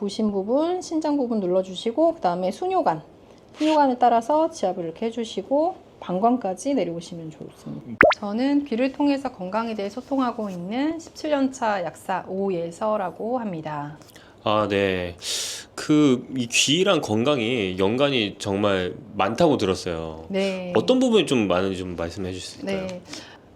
부신 부분, 신장 부분 눌러주시고 그 다음에 순요관을 따라서 지압을 이렇게 해주시고 방광까지 내려오시면 좋습니다. 저는 귀를 통해서 건강에 대해 소통하고 있는 17년차 약사 오예서라고 합니다. 아, 네. 이 귀랑 건강이 연관이 정말 많다고 들었어요. 네. 어떤 부분이 좀 많은지 좀 말씀해 주실 수 있을까요? 네.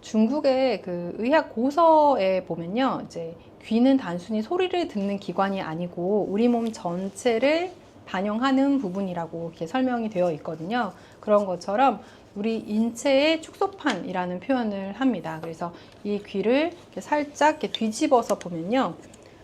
중국의 그 의학 고서에 보면요. 이제 귀는 단순히 소리를 듣는 기관이 아니고 우리 몸 전체를 반영하는 부분이라고 이렇게 설명이 되어 있거든요. 그런 것처럼 우리 인체의 축소판이라는 표현을 합니다. 그래서 이 귀를 이렇게 살짝 이렇게 뒤집어서 보면요.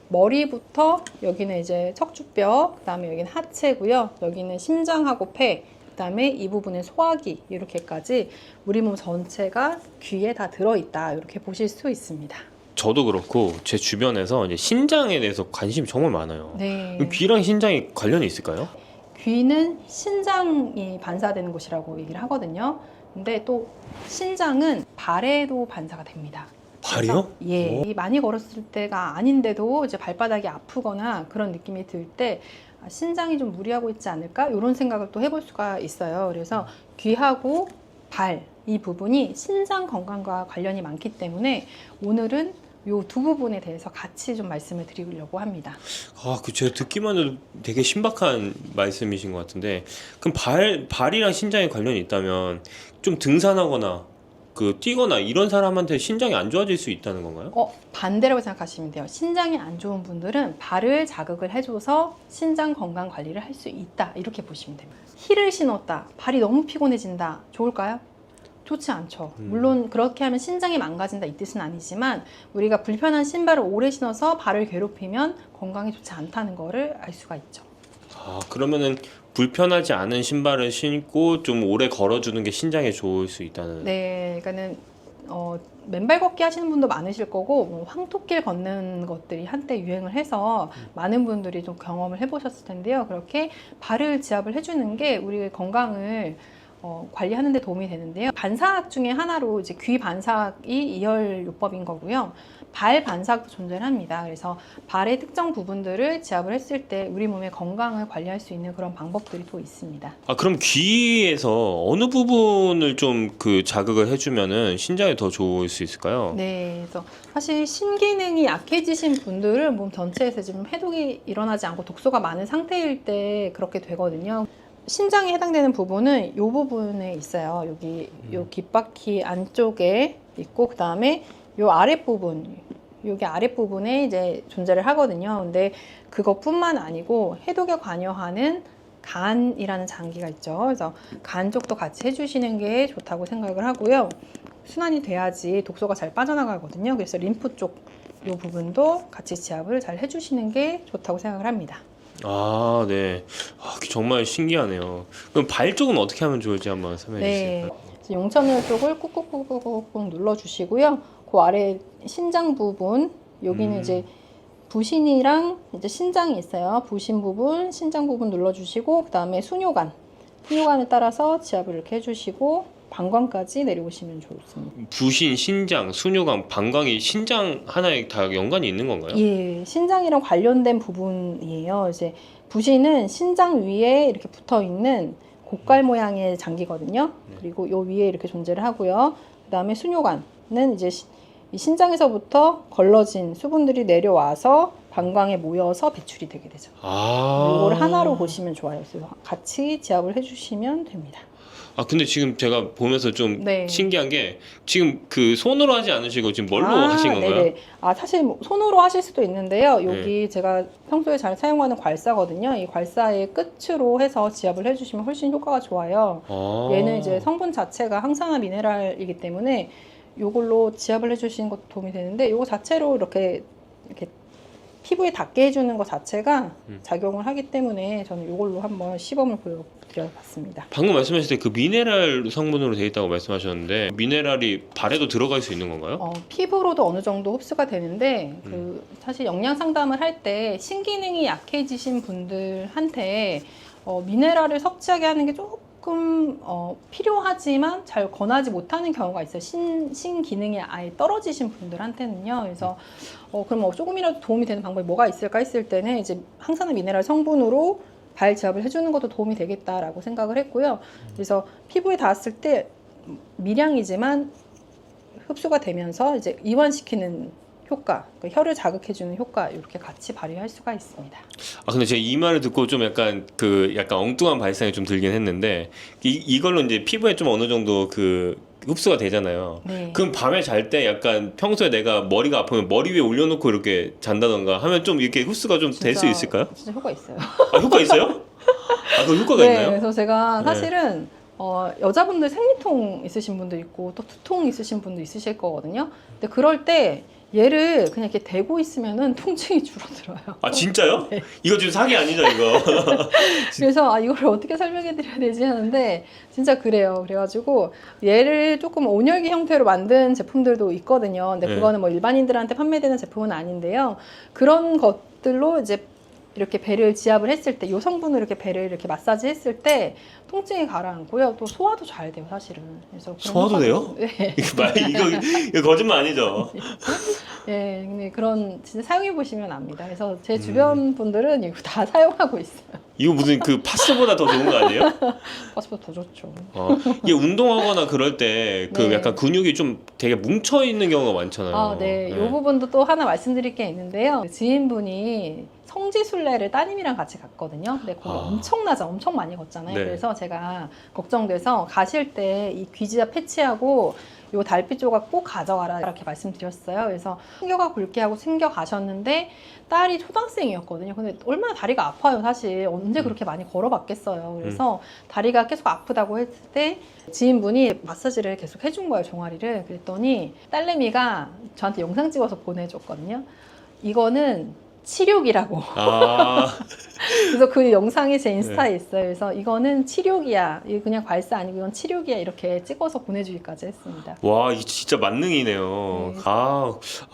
머리부터 여기는 이제 척추뼈, 그다음에 여기는 하체고요. 여기는 심장하고 폐, 그다음에 이 부분에 소화기 이렇게까지 우리 몸 전체가 귀에 다 들어있다 이렇게 보실 수 있습니다. 저도 그렇고 제 주변에서 이제 신장에 대해서 관심이 정말 많아요. 네. 귀랑 신장이 관련이 있을까요? 귀는 신장이 반사되는 곳이라고 얘기를 하거든요. 근데 또 신장은 발에도 반사가 됩니다. 발이요? 예, 많이 걸었을 때가 아닌데도 이제 발바닥이 아프거나 그런 느낌이 들 때 신장이 좀 무리하고 있지 않을까? 이런 생각을 또 해볼 수가 있어요. 그래서 귀하고 발, 이 부분이 신장 건강과 관련이 많기 때문에 오늘은 이 두 부분에 대해서 같이 좀 말씀을 드리려고 합니다. 제가 듣기만 해도 되게 신박한 말씀이신 것 같은데, 그럼 발이랑 신장에 관련이 있다면 좀 등산하거나 뛰거나 이런 사람한테 신장이 안 좋아질 수 있다는 건가요? 반대라고 생각하시면 돼요. 신장이 안 좋은 분들은 발을 자극을 해줘서 신장 건강 관리를 할 수 있다. 이렇게 보시면 됩니다. 힐을 신었다. 발이 너무 피곤해진다. 좋을까요? 좋지 않죠. 물론 그렇게 하면 신장이 망가진다 이 뜻은 아니지만 우리가 불편한 신발을 오래 신어서 발을 괴롭히면 건강에 좋지 않다는 거를 알 수가 있죠. 그러면은 불편하지 않은 신발을 신고 좀 오래 걸어주는 게 신장에 좋을 수 있다는. 네, 그러니까는 맨발 걷기 하시는 분도 많으실 거고 뭐 황토길 걷는 것들이 한때 유행을 해서 많은 분들이 좀 경험을 해보셨을 텐데요. 그렇게 발을 지압을 해주는 게 우리 건강을 관리하는 데 도움이 되는데요. 반사학 중에 하나로 이제 귀 반사학이 이혈요법인 거고요. 발 반사학도 존재를 합니다. 그래서 발의 특정 부분들을 지압을 했을 때 우리 몸의 건강을 관리할 수 있는 그런 방법들이 또 있습니다. 그럼 귀에서 어느 부분을 좀 자극을 해주면은 신장에 더 좋을 수 있을까요? 네, 그래서 사실 신기능이 약해지신 분들은 몸 전체에서 지금 해독이 일어나지 않고 독소가 많은 상태일 때 그렇게 되거든요. 신장에 해당되는 부분은 이 부분에 있어요. 여기 요 귓바퀴 안쪽에 있고 그 다음에 요 아랫부분, 여기 아랫부분에 이제 존재를 하거든요. 근데 그것뿐만 아니고 해독에 관여하는 간이라는 장기가 있죠. 그래서 간 쪽도 같이 해주시는 게 좋다고 생각을 하고요. 순환이 돼야지 독소가 잘 빠져나가거든요. 그래서 림프 쪽 이 부분도 같이 지압을 잘 해주시는 게 좋다고 생각을 합니다. 네. 정말 신기하네요. 그럼 발 쪽은 어떻게 하면 좋을지 한번 설명해 주실까요? 용천을 쪽을 꾹꾹꾹꾹꾹 눌러주시고요. 그 아래 신장 부분, 여기는 이제 부신이랑 이제 신장이 있어요. 부신 부분, 신장 부분 눌러주시고, 그 다음에 순요관을 따라서 지압을 이렇게 해주시고, 방광까지 내려오시면 좋습니다. 부신, 신장, 순요관, 방광이 신장 하나에 다 연관이 있는 건가요? 예, 신장이랑 관련된 부분이에요. 이제 부신은 신장 위에 이렇게 붙어 있는 고깔 모양의 장기거든요. 그리고 요 위에 이렇게 존재를 하고요. 그 다음에 순요관은 이제 이 신장에서부터 걸러진 수분들이 내려와서 방광에 모여서 배출이 되게 되죠. 이걸 하나로 보시면 좋아요. 그래서 같이 지압을 해주시면 됩니다. 근데 지금 제가 보면서 좀 네. 신기한 게 지금 손으로 하지 않으시고 지금 뭘로 하신 건가요? 네네. 사실 뭐 손으로 하실 수도 있는데요. 여기 제가 평소에 잘 사용하는 괄사거든요. 이 괄사의 끝으로 해서 지압을 해주시면 훨씬 효과가 좋아요. 얘는 이제 성분 자체가 항산화 미네랄이기 때문에 이걸로 지압을 해주시는 것도 도움이 되는데 이거 자체로 이렇게 피부에 닿게 해주는 것 자체가 작용을 하기 때문에 저는 이걸로 한번 시범을 보여드려봤습니다. 방금 말씀하실 때 미네랄 성분으로 되어 있다고 말씀하셨는데 미네랄이 발에도 들어갈 수 있는 건가요? 피부로도 어느 정도 흡수가 되는데 사실 영양 상담을 할 때 신기능이 약해지신 분들한테 미네랄을 섭취하게 하는 게 조금 필요하지만 잘 권하지 못하는 경우가 있어요. 신 기능이 아예 떨어지신 분들한테는요. 그래서 그럼 조금이라도 도움이 되는 방법이 뭐가 있을까 했을 때는 이제 항산화 미네랄 성분으로 발 지압을 해주는 것도 도움이 되겠다라고 생각을 했고요. 그래서 피부에 닿았을 때 미량이지만 흡수가 되면서 이제 이완시키는 효과, 그러니까 혀를 자극해주는 효과 이렇게 같이 발휘할 수가 있습니다. 아 근데 제가 이 말을 듣고 좀 약간 약간 엉뚱한 발상이 좀 들긴 했는데 이걸로 이제 피부에 좀 어느 정도 흡수가 되잖아요. 네. 그럼 밤에 잘 때 약간 평소에 내가 머리가 아프면 머리 위에 올려놓고 이렇게 잔다던가 하면 좀 이렇게 흡수가 좀 될 수 있을까요? 진짜 효과 있어요. 아 효과 있어요? 아 그 효과가 네, 있나요? 그래서 제가 네. 사실은 여자분들 생리통 있으신 분도 있고 또 두통 있으신 분도 있으실 거거든요. 근데 그럴 때 얘를 그냥 이렇게 대고 있으면은 통증이 줄어들어요. 아 진짜요? 네. 이거 지금 사기 아니죠 이거? 그래서 이거를 어떻게 설명해 드려야 되지 하는데 진짜 그래요. 그래가지고 얘를 조금 온열기 형태로 만든 제품들도 있거든요. 근데 네. 그거는 뭐 일반인들한테 판매되는 제품은 아닌데요. 그런 것들로 이제 이렇게 배를 지압을 했을 때, 이 성분으로 이렇게 배를 이렇게 마사지 했을 때 통증이 가라앉고요. 또 소화도 잘 돼요, 사실은. 그래서 그런 소화도 돼요? 네. 이거 거짓말 아니죠? 예, 근데 그런 진짜 사용해 보시면 압니다. 그래서 제 주변 분들은 이거 다 사용하고 있어요. 이거 무슨 파스보다 더 좋은 거 아니에요? 버스보다 더 좋죠. 이게 운동하거나 그럴 때 네. 약간 근육이 좀 되게 뭉쳐 있는 경우가 많잖아요. 아, 네. 이 부분도 또 하나 말씀드릴 게 있는데요. 지인분이 성지순례를 따님이랑 같이 갔거든요. 근데 거기 엄청 많이 걷잖아요. 네. 그래서 제가 걱정돼서 가실 때 이 귀지압 패치하고 요 달빛 조각 꼭 가져가라 이렇게 말씀드렸어요. 그래서 챙겨가 볼게 하고 챙겨 가셨는데 딸이 초등학생이었거든요. 근데 얼마나 다리가 아파요, 사실. 언제 그렇게 많이 걸어봤겠어요. 그래서 다리가 계속 아프다고 했을 때 지인분이 마사지를 계속 해준 거예요, 종아리를. 그랬더니 딸내미가 저한테 영상 찍어서 보내줬거든요. 이거는 치료기라고. 아, 그래서 그 영상이 제 인스타에 있어요. 그래서 이거는 치료기야. 이거 그냥 괄사 아니고 이건 치료기야. 이렇게 찍어서 보내주기까지 했습니다. 와, 이게 진짜 만능이네요. 네.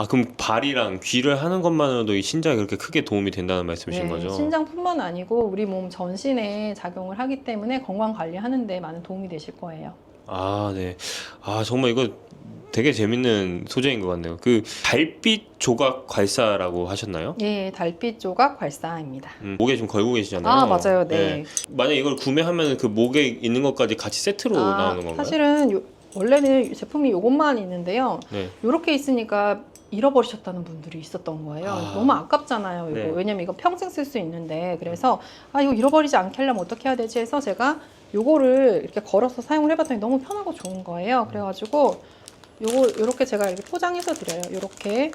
그럼 발이랑 귀를 하는 것만으로도 이 신장에 그렇게 크게 도움이 된다는 말씀이신 네, 거죠? 신장뿐만 아니고 우리 몸 전신에 작용을 하기 때문에 건강 관리하는 데 많은 도움이 되실 거예요. 아, 네. 아, 정말 이거 되게 재밌는 소재인 것 같네요. 달빛 조각 괄사라고 하셨나요? 예, 달빛 조각 괄사입니다. 목에 지금 걸고 계시잖아요. 아, 맞아요. 네. 만약 이걸 구매하면 그 목에 있는 것까지 같이 세트로 나오는 건가요? 사실은 원래는 제품이 이것만 있는데요. 네. 이렇게 있으니까 잃어버리셨다는 분들이 있었던 거예요. 너무 아깝잖아요. 이거. 네. 왜냐면 이거 평생 쓸 수 있는데. 그래서 이거 잃어버리지 않게 하려면 어떻게 해야 되지 해서 제가 요거를 이렇게 걸어서 사용을 해봤더니 너무 편하고 좋은 거예요. 그래가지고 요렇게 제가 이렇게 포장해서 드려요. 요렇게.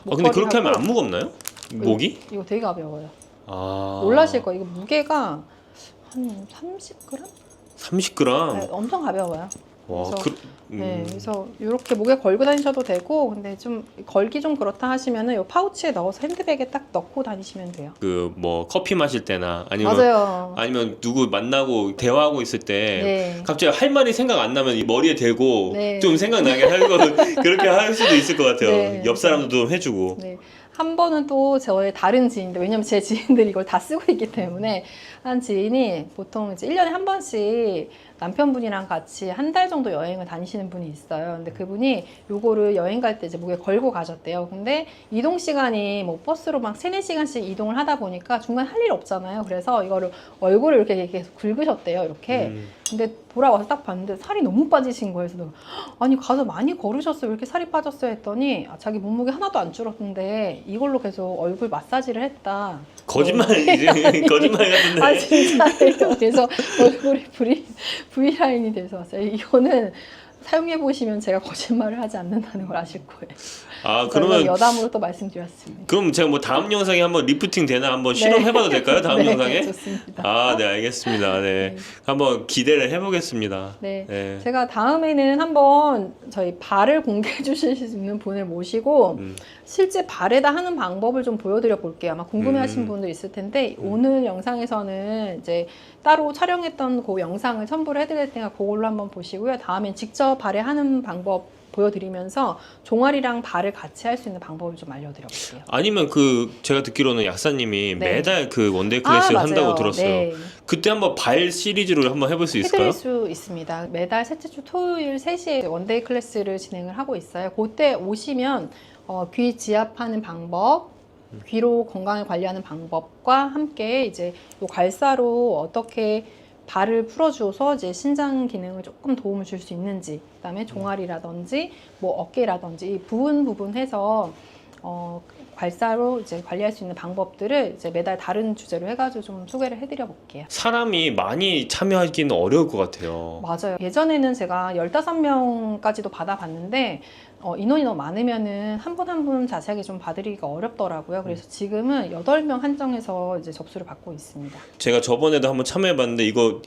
근데 그렇게 하면 목걸이하고. 안 무겁나요? 목이? 이거 되게 가벼워요. 아. 놀라실 거예요. 이거 무게가 한 30g? 30g? 네, 엄청 가벼워요. 와, 그래서 네, 그래서 이렇게 목에 걸고 다니셔도 되고, 근데 좀 걸기 좀 그렇다 하시면은 요 파우치에 넣어서 핸드백에 딱 넣고 다니시면 돼요. 커피 마실 때나 맞아요. 아니면 누구 만나고 대화하고 있을 때 네. 갑자기 할 말이 생각 안 나면 이 머리에 대고 네. 좀 생각나게 하고 그렇게 할 수도 있을 것 같아요. 네. 옆 사람도 좀 해주고. 네. 한 번은 또 저의 다른 지인들, 왜냐면 제 지인들이 이걸 다 쓰고 있기 때문에 한 지인이 보통 이제 1년에 한 번씩 남편분이랑 같이 한 달 정도 여행을 다니시는 분이 있어요. 근데 그분이 요거를 여행 갈 때 이제 목에 걸고 가셨대요. 근데 이동 시간이 뭐 버스로 막 3-4시간씩 이동을 하다 보니까 중간 할 일 없잖아요. 그래서 이거를 얼굴을 이렇게 계속 긁으셨대요. 이렇게. 근데 돌아와서 딱 봤는데 살이 너무 빠지신 거예요. 그래서 아니 가서 많이 걸으셨어요. 왜 이렇게 살이 빠졌어요? 했더니 자기 몸무게 하나도 안 줄었는데 이걸로 계속 얼굴 마사지를 했다. 거짓말이지. 거짓말 같은데. 아 진짜예요. 그래서 얼굴이 V라인이 돼서 왔어요. 이거는 사용해 보시면 제가 거짓말을 하지 않는다는 걸 아실 거예요. 그러면 여담으로 또 말씀드렸습니다. 그럼 제가 뭐 다음 영상에 한번 리프팅 되나 한번 실험해봐도 될까요? 다음 네, 영상에? 좋습니다. 네, 알겠습니다. 네. 네. 한번 기대를 해보겠습니다. 네. 네. 제가 다음에는 한번 저희 발을 공개해 주실 수 있는 분을 모시고 실제 발에다 하는 방법을 좀 보여드려 볼게요. 아마 궁금해하신 분도 있을 텐데 오늘 영상에서는 이제 따로 촬영했던 그 영상을 첨부를 해드릴 테니까 그걸로 한번 보시고요. 다음엔 직접 발에 하는 방법 보여드리면서 종아리랑 발을 같이 할 수 있는 방법을 좀 알려드려볼게요. 아니면 제가 듣기로는 약사님이 네. 매달 원데이 클래스를 맞아요. 한다고 들었어요. 네. 그때 한번 발 시리즈로 한번 해볼 수 있을까요? 해드릴 수 있습니다. 매달 셋째 주 토요일 3시에 원데이 클래스를 진행을 하고 있어요. 그때 오시면 귀 지압하는 방법, 귀로 건강을 관리하는 방법과 함께 이제 요 괄사로 어떻게 발을 풀어주어서 이제 신장 기능을 조금 도움을 줄 수 있는지, 그다음에 종아리라든지 뭐 어깨라든지 부분 해서 괄사로 이제 관리할 수 있는 방법들을 이제 매달 다른 주제로 해가지고 좀 소개를 해드려 볼게요. 사람이 많이 참여하기는 어려울 것 같아요. 맞아요. 예전에는 제가 15명까지도 받아봤는데 인원이 너무 많으면은 한 분 한 분 자세하게 좀 봐드리기가 어렵더라고요. 그래서 지금은 8명 한정해서 이제 접수를 받고 있습니다. 제가 저번에도 한번 참여해봤는데 이거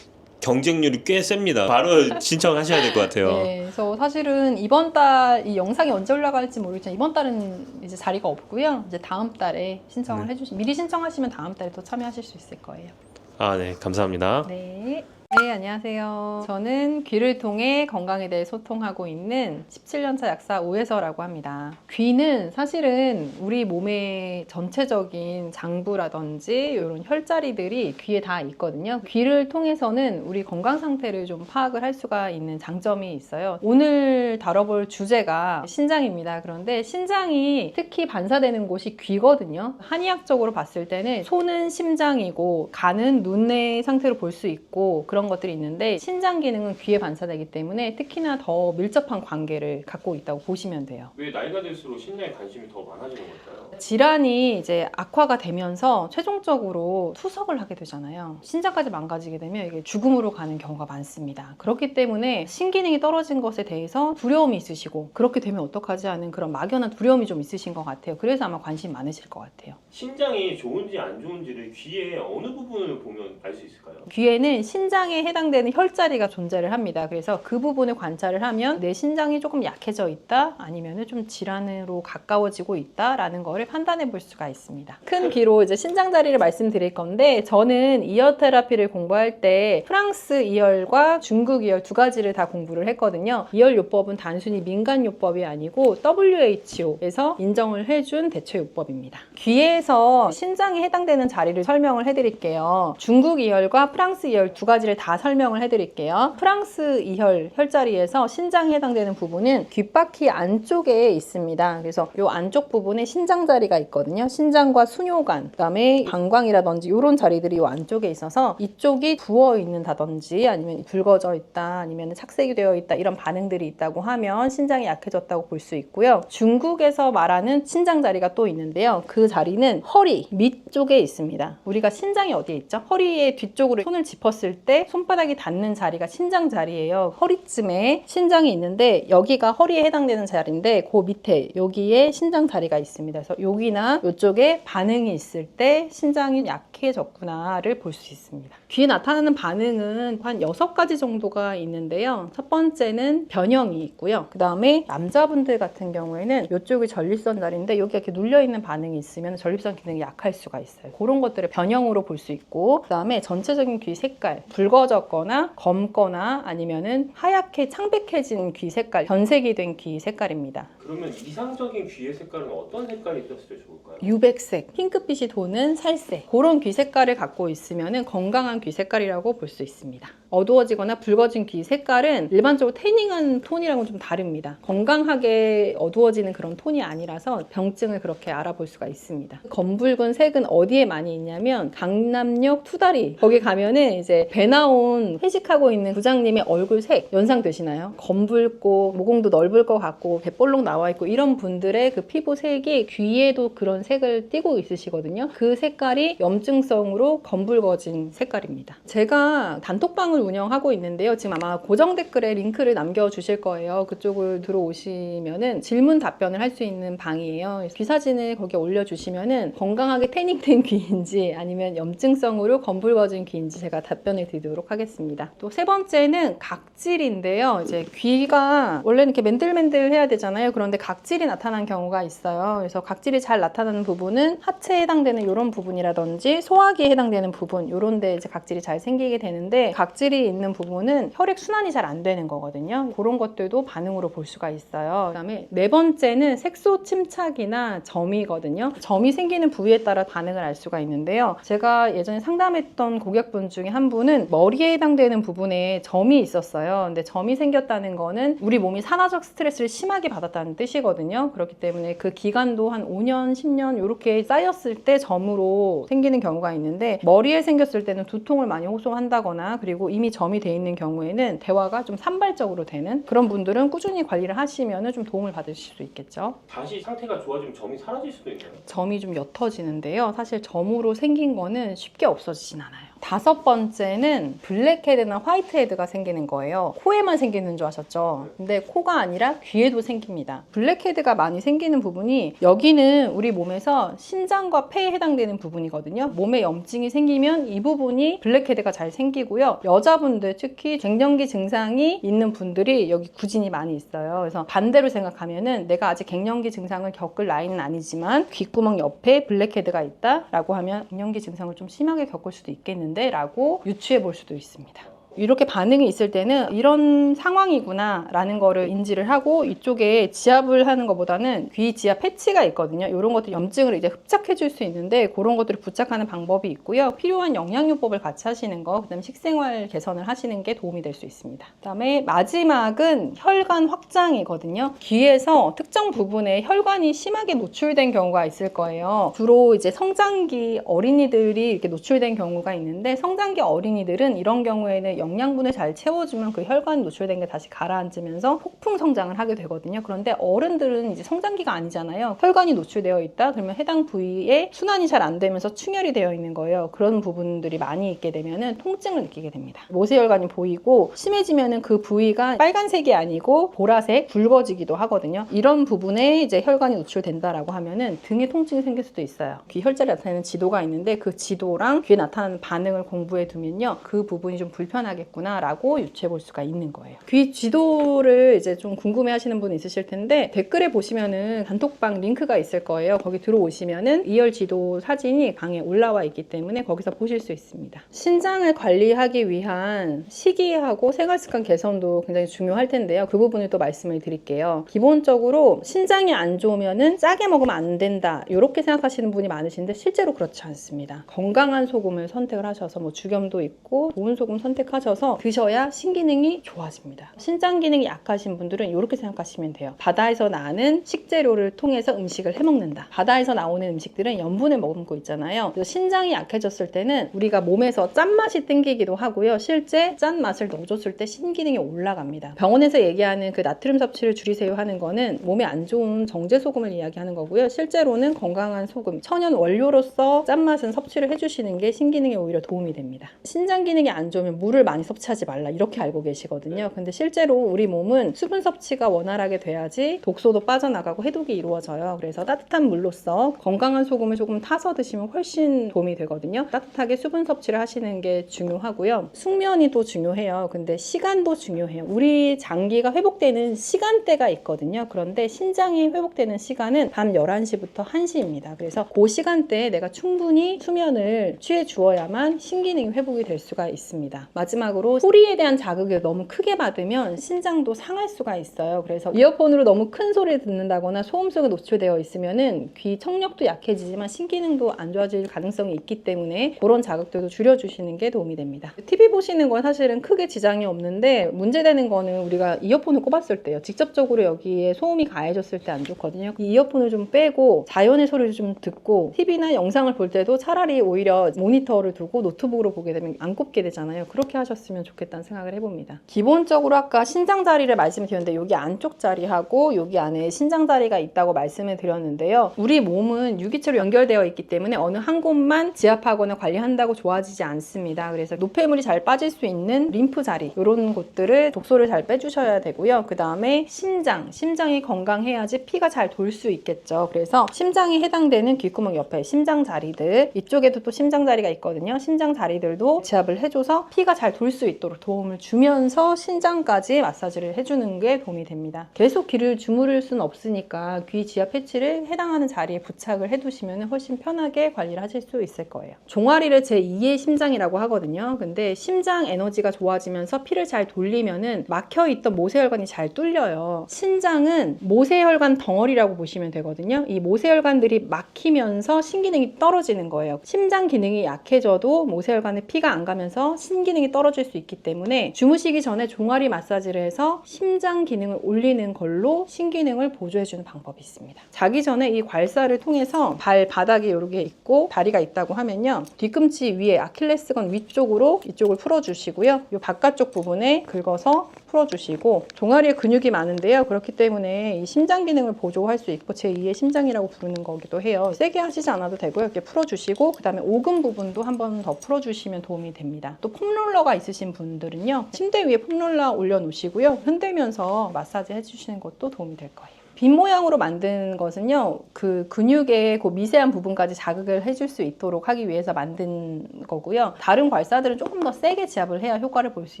경쟁률이 꽤 셉니다. 바로 신청하셔야 될 것 같아요. 네, 그래서 사실은 이번 달 이 영상이 언제 올라갈지 모르겠지만 이번 달은 이제 자리가 없고요. 이제 다음 달에 신청을 미리 신청하시면 다음 달에 또 참여하실 수 있을 거예요. 아, 네, 감사합니다. 네. 네, 안녕하세요. 저는 귀를 통해 건강에 대해 소통하고 있는 17년차 약사 오혜서라고 합니다. 귀는 사실은 우리 몸의 전체적인 장부라든지 이런 혈자리들이 귀에 다 있거든요. 귀를 통해서는 우리 건강 상태를 좀 파악을 할 수가 있는 장점이 있어요. 오늘 다뤄볼 주제가 신장입니다. 그런데 신장이 특히 반사되는 곳이 귀거든요. 한의학적으로 봤을 때는 손은 심장이고 간은 눈의 상태로 볼 수 있고 그런 것들이 있는데 신장 기능은 귀에 반사되기 때문에 특히나 더 밀접한 관계를 갖고 있다고 보시면 돼요. 왜 나이가 들수록 신장에 관심이 더 많아지는 걸까요? 질환이 이제 악화가 되면서 최종적으로 투석을 하게 되잖아요. 신장까지 망가지게 되면 이게 죽음으로 가는 경우가 많습니다. 그렇기 때문에 신기능이 떨어진 것에 대해서 두려움이 있으시고 그렇게 되면 어떡하지 하는 그런 막연한 두려움이 좀 있으신 것 같아요. 그래서 아마 관심이 많으실 것 같아요. 신장이 좋은지 안 좋은지를 귀의 어느 부분을 보면 알 수 있을까요? 귀에는 신장에 해당되는 혈자리가 존재를 합니다. 그래서 그 부분을 관찰을 하면 내 신장이 조금 약해져 있다 아니면 좀 질환으로 가까워지고 있다라는 거를 판단해 볼 수가 있습니다. 큰 귀로 이제 신장자리를 말씀드릴 건데 저는 이어 테라피를 공부할 때 프랑스 이열과 중국 이열 두 가지를 다 공부를 했거든요. 이열 요법은 단순히 민간 요법이 아니고 WHO에서 인정을 해준 대체 요법입니다. 귀에서 신장에 해당되는 자리를 설명을 해드릴게요. 중국 이열과 프랑스 이열 두 가지를 다 설명을 해드릴게요. 프랑스 이열 혈자리에서 신장에 해당되는 부분은 귓바퀴 안쪽에 있습니다. 그래서 이 안쪽 부분에 신장 자리가 있거든요. 신장과 수뇨관, 그다음에 방광이라든지 이런 자리들이 이 안쪽에 있어서 이쪽이 부어 있는다든지 아니면 붉어져 있다 아니면 착색이 되어 있다 이런 반응들이 있다고 하면 신장이 약해졌다고 볼 수 있고요. 중국에서 말하는 신장 자리가 또 있는데요. 그 자리는 허리 밑쪽에 있습니다. 우리가 신장이 어디에 있죠? 허리의 뒤쪽으로 손을 짚었을 때 손바닥이 닿는 자리가 신장 자리예요. 허리쯤에 신장이 있는데 여기가 허리에 해당되는 자리인데 그 밑에 여기에 신장 자리가 있습니다. 그래서 여기나 이쪽에 반응이 있을 때 신장이 약해졌구나를 볼 수 있습니다. 귀에 나타나는 반응은 한 6가지 정도가 있는데요. 첫 번째는 변형이 있고요. 그 다음에 남자분들 같은 경우에는 이쪽이 전립선 자리인데 여기가 이렇게 눌려있는 반응이 있으면 전립선 기능이 약할 수가 있어요. 그런 것들을 변형으로 볼 수 있고 그 다음에 전체적인 귀 색깔, 붉어졌거나 검거나 아니면은 하얗게 창백해진 귀 색깔, 변색이 된 귀 색깔입니다. 그러면 이상적인 귀의 색깔은 어떤 색깔이 있었을 때 좋을까요? 유백색, 핑크빛이 도는 살색 그런 귀 색깔을 갖고 있으면 건강한 귀 색깔이라고 볼 수 있습니다. 어두워지거나 붉어진 귀 색깔은 일반적으로 태닝한 톤이랑은 좀 다릅니다. 건강하게 어두워지는 그런 톤이 아니라서 병증을 그렇게 알아볼 수가 있습니다. 검붉은 색은 어디에 많이 있냐면 강남역 투다리 거기 가면은 이제 배 나온 회식하고 있는 부장님의 얼굴 색 연상되시나요? 검붉고 모공도 넓을 것 같고 배볼록 나와 있고 이런 분들의 그 피부 색이 귀에도 그런 색을 띠고 있으시거든요. 그 색깔이 염증성으로 검붉어진 색깔입니다. 제가 단톡방을 운영하고 있는데요. 지금 아마 고정 댓글에 링크를 남겨주실 거예요. 그쪽을 들어오시면은 질문 답변을 할 수 있는 방이에요. 귀 사진을 거기에 올려주시면은 건강하게 태닝된 귀인지 아니면 염증성으로 검붉어진 귀인지 제가 답변을 드리도록 하겠습니다. 또 세 번째는 각질인데요. 이제 귀가 원래는 이렇게 맨들맨들 해야 되잖아요. 그런 그런데 각질이 나타난 경우가 있어요. 그래서 각질이 잘 나타나는 부분은 하체에 해당되는 이런 부분이라든지 소화기에 해당되는 부분, 이런 데 이제 각질이 잘 생기게 되는데, 각질이 있는 부분은 혈액 순환이 잘 안 되는 거거든요. 그런 것들도 반응으로 볼 수가 있어요. 그다음에 네 번째는 색소 침착이나 점이거든요. 점이 생기는 부위에 따라 반응을 알 수가 있는데요. 제가 예전에 상담했던 고객분 중에 한 분은 머리에 해당되는 부분에 점이 있었어요. 근데 점이 생겼다는 거는 우리 몸이 산화적 스트레스를 심하게 받았다는 뜻이거든요. 그렇기 때문에 그 기간도 한 5년, 10년 이렇게 쌓였을 때 점으로 생기는 경우가 있는데, 머리에 생겼을 때는 두통을 많이 호소한다거나 그리고 이미 점이 돼 있는 경우에는 대화가 좀 산발적으로 되는 그런 분들은 꾸준히 관리를 하시면 좀 도움을 받으실 수 있겠죠. 다시 상태가 좋아지면 점이 사라질 수도 있나요? 점이 좀 옅어지는데요. 사실 점으로 생긴 거는 쉽게 없어지진 않아요. 다섯 번째는 블랙헤드나 화이트헤드가 생기는 거예요. 코에만 생기는 줄 아셨죠? 근데 코가 아니라 귀에도 생깁니다. 블랙헤드가 많이 생기는 부분이, 여기는 우리 몸에서 신장과 폐에 해당되는 부분이거든요. 몸에 염증이 생기면 이 부분이 블랙헤드가 잘 생기고요. 여자분들 특히 갱년기 증상이 있는 분들이 여기 구진이 많이 있어요. 그래서 반대로 생각하면은 내가 아직 갱년기 증상을 겪을 나이는 아니지만 귓구멍 옆에 블랙헤드가 있다라고 하면 갱년기 증상을 좀 심하게 겪을 수도 있겠는데 라고 유추해 볼 수도 있습니다. 이렇게 반응이 있을 때는 이런 상황이구나 라는 거를 인지를 하고, 이쪽에 지압을 하는 것보다는 귀 지압 패치가 있거든요. 이런 것들 염증을 이제 흡착해 줄 수 있는데, 그런 것들을 부착하는 방법이 있고요. 필요한 영양요법을 같이 하시는 거, 그다음에 식생활 개선을 하시는 게 도움이 될 수 있습니다. 그다음에 마지막은 혈관 확장이거든요. 귀에서 특정 부분에 혈관이 심하게 노출된 경우가 있을 거예요. 주로 이제 성장기 어린이들이 이렇게 노출된 경우가 있는데, 성장기 어린이들은 이런 경우에는 영양분을 잘 채워주면 그 혈관이 노출된 게 다시 가라앉으면서 폭풍 성장을 하게 되거든요. 그런데 어른들은 이제 성장기가 아니잖아요. 혈관이 노출되어 있다? 그러면 해당 부위에 순환이 잘 안 되면서 충혈이 되어 있는 거예요. 그런 부분들이 많이 있게 되면은 통증을 느끼게 됩니다. 모세혈관이 보이고 심해지면은 그 부위가 빨간색이 아니고 보라색, 붉어지기도 하거든요. 이런 부분에 이제 혈관이 노출된다라고 하면은 등에 통증이 생길 수도 있어요. 귀 혈자리 나타내는 지도가 있는데, 그 지도랑 귀에 나타나는 반응을 공부해 두면요, 그 부분이 좀 불편하게 라고 유추해 볼 수가 있는 거예요. 귀 지도를 이제 좀 궁금해 하시는 분 있으실 텐데, 댓글에 보시면은 단톡방 링크가 있을 거예요. 거기 들어오시면은 2열 지도 사진이 방에 올라와 있기 때문에 거기서 보실 수 있습니다. 신장을 관리하기 위한 식이하고 생활습관 개선도 굉장히 중요할 텐데요. 그 부분을 또 말씀을 드릴게요. 기본적으로 신장이 안 좋으면은 짜게 먹으면 안 된다, 이렇게 생각하시는 분이 많으신데 실제로 그렇지 않습니다. 건강한 소금을 선택을 하셔서, 뭐 죽염도 있고 좋은 소금 선택하셔서 드셔야 신기능이 좋아집니다. 신장 기능이 약하신 분들은 이렇게 생각하시면 돼요. 바다에서 나는 식재료를 통해서 음식을 해먹는다. 바다에서 나오는 음식들은 염분을 머금고 있잖아요. 그래서 신장이 약해졌을 때는 우리가 몸에서 짠맛이 땡기기도 하고요. 실제 짠맛을 넣어줬을 때 신기능이 올라갑니다. 병원에서 얘기하는 그 나트륨 섭취를 줄이세요 하는 거는 몸에 안 좋은 정제 소금을 이야기하는 거고요. 실제로는 건강한 소금, 천연 원료로서 짠맛은 섭취를 해주시는 게 신기능에 오히려 도움이 됩니다. 신장 기능이 안 좋으면 물을 많이 섭취하지 말라, 이렇게 알고 계시거든요. 근데 실제로 우리 몸은 수분 섭취가 원활하게 돼야지 독소도 빠져나가고 해독이 이루어져요. 그래서 따뜻한 물로써 건강한 소금을 조금 타서 드시면 훨씬 도움이 되거든요. 따뜻하게 수분 섭취를 하시는 게 중요하고요. 숙면이 또 중요해요. 근데 시간도 중요해요. 우리 장기가 회복되는 시간대가 있거든요. 그런데 신장이 회복되는 시간은 밤 11시부터 1시입니다. 그래서 그 시간대에 내가 충분히 수면을 취해 주어야만 신기능이 회복이 될 수가 있습니다. 마지막으로 소리에 대한 자극을 너무 크게 받으면 신장도 상할 수가 있어요. 그래서 이어폰으로 너무 큰 소리를 듣는다거나 소음 속에 노출되어 있으면은 귀 청력도 약해지지만 신기능도 안 좋아질 가능성이 있기 때문에 그런 자극들도 줄여주시는 게 도움이 됩니다. TV 보시는 건 사실은 크게 지장이 없는데, 문제되는 거는 우리가 이어폰을 꼽았을 때요. 직접적으로 여기에 소음이 가해졌을 때 안 좋거든요. 이 이어폰을 좀 빼고 자연의 소리를 좀 듣고, TV나 영상을 볼 때도 차라리 오히려 모니터를 두고 노트북으로 보게 되면 안 꼽게 되잖아요. 그렇게 하셨으면 좋겠다는 생각을 해봅니다. 기본적으로 아까 신장 자리를 말씀드렸는데, 여기 안쪽 자리하고 여기 안에 신장 자리가 있다고 말씀을 드렸는데요. 우리 몸은 유기체로 연결되어 있기 때문에 어느 한 곳만 지압하거나 관리한다고 좋아지지 않습니다. 그래서 노폐물이 잘 빠질 수 있는 림프 자리, 이런 곳들을 독소를 잘 빼주셔야 되고요. 그 다음에 심장이 건강해야지 피가 잘 돌 수 있겠죠. 그래서 심장에 해당되는 귓구멍 옆에 심장 자리들, 이쪽에도 또 심장 자리가 있거든요. 심장 자리들도 지압을 해줘서 피가 잘 돌 수 있도록 도움을 주면서 신장까지 마사지를 해주는 게 도움이 됩니다. 계속 귀를 주무를 수는 없으니까 귀 지압 패치를 해당하는 자리에 부착을 해두시면 훨씬 편하게 관리를 하실 수 있을 거예요. 종아리를 제2의 심장이라고 하거든요. 근데 심장 에너지가 좋아지면서 피를 잘 돌리면은 막혀있던 모세혈관이 잘 뚫려요. 신장은 모세혈관 덩어리라고 보시면 되거든요. 이 모세혈관들이 막히면서 신기능이 떨어지는 거예요. 심장 기능이 약해져도 모세혈관에 피가 안 가면서 신기능이 떨어질 수 있기 때문에 주무시기 전에 종아리 마사지를 해서 심장 기능을 올리는 걸로 신기능을 보조해주는 방법이 있습니다. 자기 전에 이 괄사를 통해서 발바닥이 이렇게 있고 다리가 있다고 하면요, 뒤꿈치 위에 아킬레스건 위쪽으로 이쪽을 풀어주시고요, 이 바깥쪽 부분에 긁어서 풀어주시고, 종아리에 근육이 많은데요, 그렇기 때문에 이 심장 기능을 보조할 수 있고 제2의 심장이라고 부르는 거기도 해요. 세게 하시지 않아도 되고요, 이렇게 풀어주시고 그 다음에 오금 부분도 한 번 더 풀어주시면 도움이 됩니다. 또 폼롤러가 있으신 분들은요, 침대 위에 폼롤러 올려놓으시고요, 흔들면서 마사지 해주시는 것도 도움이 될 거예요. 빗 모양으로 만든 것은요, 그 근육의 그 미세한 부분까지 자극을 해줄 수 있도록 하기 위해서 만든 거고요. 다른 괄사들은 조금 더 세게 지압을 해야 효과를 볼 수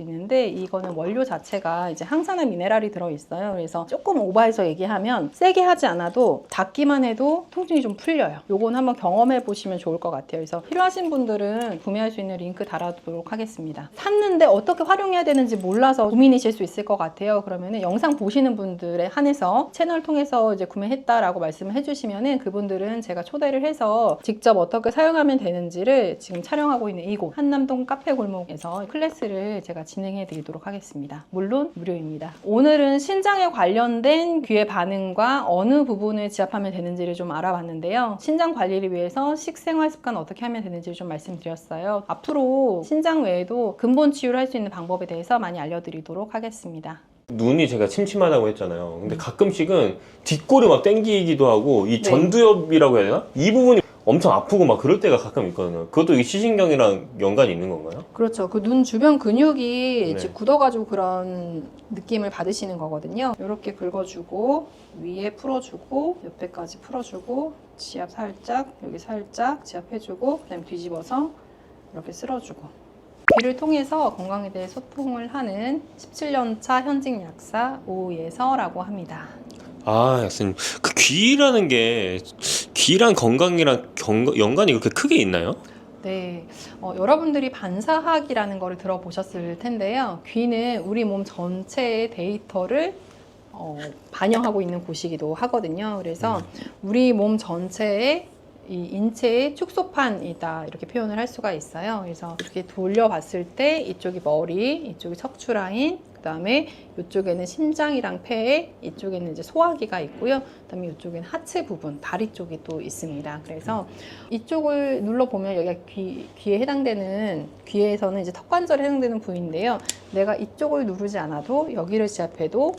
있는데, 이거는 원료 자체가 이제 항산화 미네랄이 들어있어요. 그래서 조금 오버해서 얘기하면 세게 하지 않아도 닿기만 해도 통증이 좀 풀려요. 요건 한번 경험해 보시면 좋을 것 같아요. 그래서 필요하신 분들은 구매할 수 있는 링크 달아두도록 하겠습니다. 샀는데 어떻게 활용해야 되는지 몰라서 고민이실 수 있을 것 같아요. 그러면은 영상 보시는 분들에 한해서 채널 통해서 이제 구매했다라고 말씀을 해주시면은 그분들은 제가 초대를 해서 직접 어떻게 사용하면 되는지를 지금 촬영하고 있는 이곳 한남동 카페 골목에서 클래스를 제가 진행해 드리도록 하겠습니다. 물론 무료입니다. 오늘은 신장에 관련된 귀의 반응과 어느 부분을 지압하면 되는지를 좀 알아봤는데요. 신장 관리를 위해서 식생활 습관 어떻게 하면 되는지를 좀 말씀드렸어요. 앞으로 신장 외에도 근본 치유를 할 수 있는 방법에 대해서 많이 알려드리도록 하겠습니다. 눈이 제가 침침하다고 했잖아요. 근데 가끔씩은 뒷골이 막 땡기기도 하고 이 전두엽이라고 해야 되나? 이 부분이 엄청 아프고 막 그럴 때가 가끔 있거든요. 그것도 이 시신경이랑 연관이 있는 건가요? 그렇죠. 그 눈 주변 근육이 네. 이제 굳어가지고 그런 느낌을 받으시는 거거든요. 이렇게 긁어주고 위에 풀어주고 옆에까지 풀어주고 지압 살짝, 여기 살짝 지압해주고 그다음에 뒤집어서 이렇게 쓸어주고. 귀를 통해서 건강에 대해 소통을 하는 17년차 현직 약사 오예서라고 합니다. 아, 약사님, 그 귀라는 게 귀랑 건강이랑 연관이 그렇게 크게 있나요? 네, 여러분들이 반사학이라는 거를 들어보셨을 텐데요. 귀는 우리 몸 전체의 데이터를 반영하고 있는 곳이기도 하거든요. 그래서 우리 몸 전체의 이 인체의 축소판이다, 이렇게 표현을 할 수가 있어요. 그래서 이렇게 돌려봤을 때 이쪽이 머리, 이쪽이 척추 라인, 그 다음에 이쪽에는 심장이랑 폐, 이쪽에는 이제 소화기가 있고요. 그 다음에 이쪽에는 하체 부분, 다리 쪽이 또 있습니다. 그래서 이쪽을 눌러보면 여기가 귀에 해당되는, 귀에서는 이제 턱관절에 해당되는 부위인데요. 내가 이쪽을 누르지 않아도 여기를 지압해도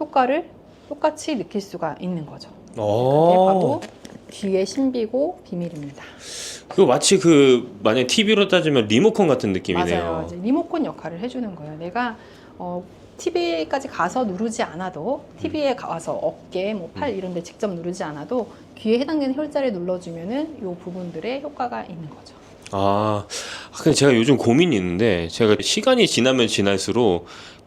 효과를 똑같이 느낄 수가 있는 거죠. 그게 바로 귀의 신비고 비밀입니다. 그거 마치 만약 TV로 따지면 리모컨 같은 느낌이네요. 맞아요. 이제 리모컨 역할을 해주는 거예요. 내가 TV까지 가서 누르지 않아도, TV에 가서 어깨, 팔 이런 데 직접 누르지 않아도 귀에 해당되는 혈자를 눌러주면은 이 부분들의 효과가 있는 거죠. 근데 제가 요즘 고민이 있는데, 제가 시간이 지나면 지날수록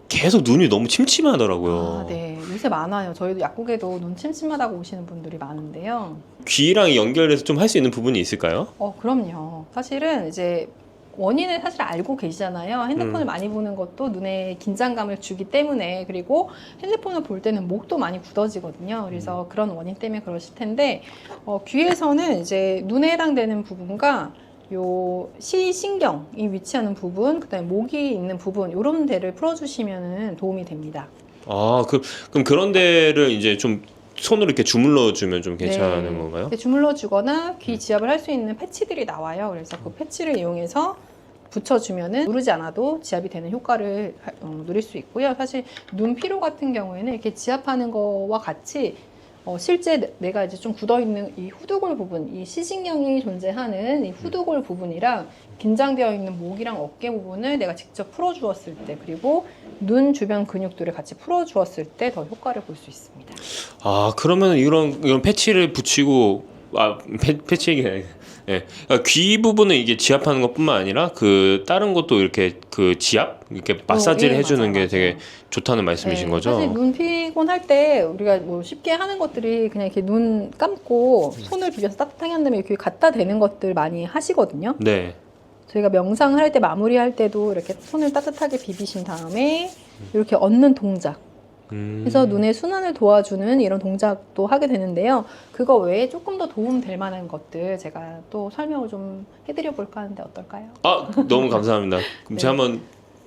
계속 눈이 너무 침침하더라고요. 네. 요새 많아요. 저희도 약국에도 눈 침침하다고 오시는 분들이 많은데요. 귀랑 연결해서 좀 할 수 있는 부분이 있을까요? 그럼요. 사실은 이제 원인을 사실 알고 계시잖아요. 핸드폰을 많이 보는 것도 눈에 긴장감을 주기 때문에, 그리고 핸드폰을 볼 때는 목도 많이 굳어지거든요. 그래서 그런 원인 때문에 그러실 텐데, 귀에서는 이제 눈에 해당되는 부분과 요 시신경이 위치하는 부분, 그다음에 목이 있는 부분, 이런 데를 풀어주시면 도움이 됩니다. 그럼 그런 데를 이제 좀 손으로 이렇게 주물러 주면 좀 괜찮은 네. 건가요? 주물러 주거나 귀 지압을 할 수 있는 패치들이 나와요. 그래서 그 패치를 이용해서 붙여주면은 누르지 않아도 지압이 되는 효과를 누릴 수 있고요. 사실 눈 피로 같은 경우에는 이렇게 지압하는 거와 같이 실제 내가 이제 좀 굳어있는 이 후두골 부분, 이 시신경이 존재하는 이 후두골 부분이랑 긴장되어 있는 목이랑 어깨 부분을 내가 직접 풀어주었을 때, 그리고 눈 주변 근육들을 같이 풀어주었을 때 더 효과를 볼 수 있습니다. 그러면 이런 패치를 붙이고, 패치 얘기 예, 그러니까 귀 부분은 이게 지압하는 것뿐만 아니라 그 다른 것도 이렇게 그 지압 이렇게 마사지를 예, 해주는 맞아요, 게 맞아요. 되게 좋다는 말씀이신 네, 거죠? 사실 눈 피곤할 때 우리가 뭐 쉽게 하는 것들이 그냥 이렇게 눈 감고 손을 비벼서 따뜻하게 한 다음에 이렇게 갖다 대는 것들 많이 하시거든요. 네. 저희가 명상을 할 때 마무리할 때도 이렇게 손을 따뜻하게 비비신 다음에 이렇게 얹는 동작. 그래서 눈의 순환을 도와주는 이런 동작도 하게 되는데요. 그거 외에 조금 더 도움 될 만한 것들 제가 또 설명을 좀 해드려 볼까 하는데 어떨까요? 아, 너무 감사합니다. 그럼 네. 제가 한번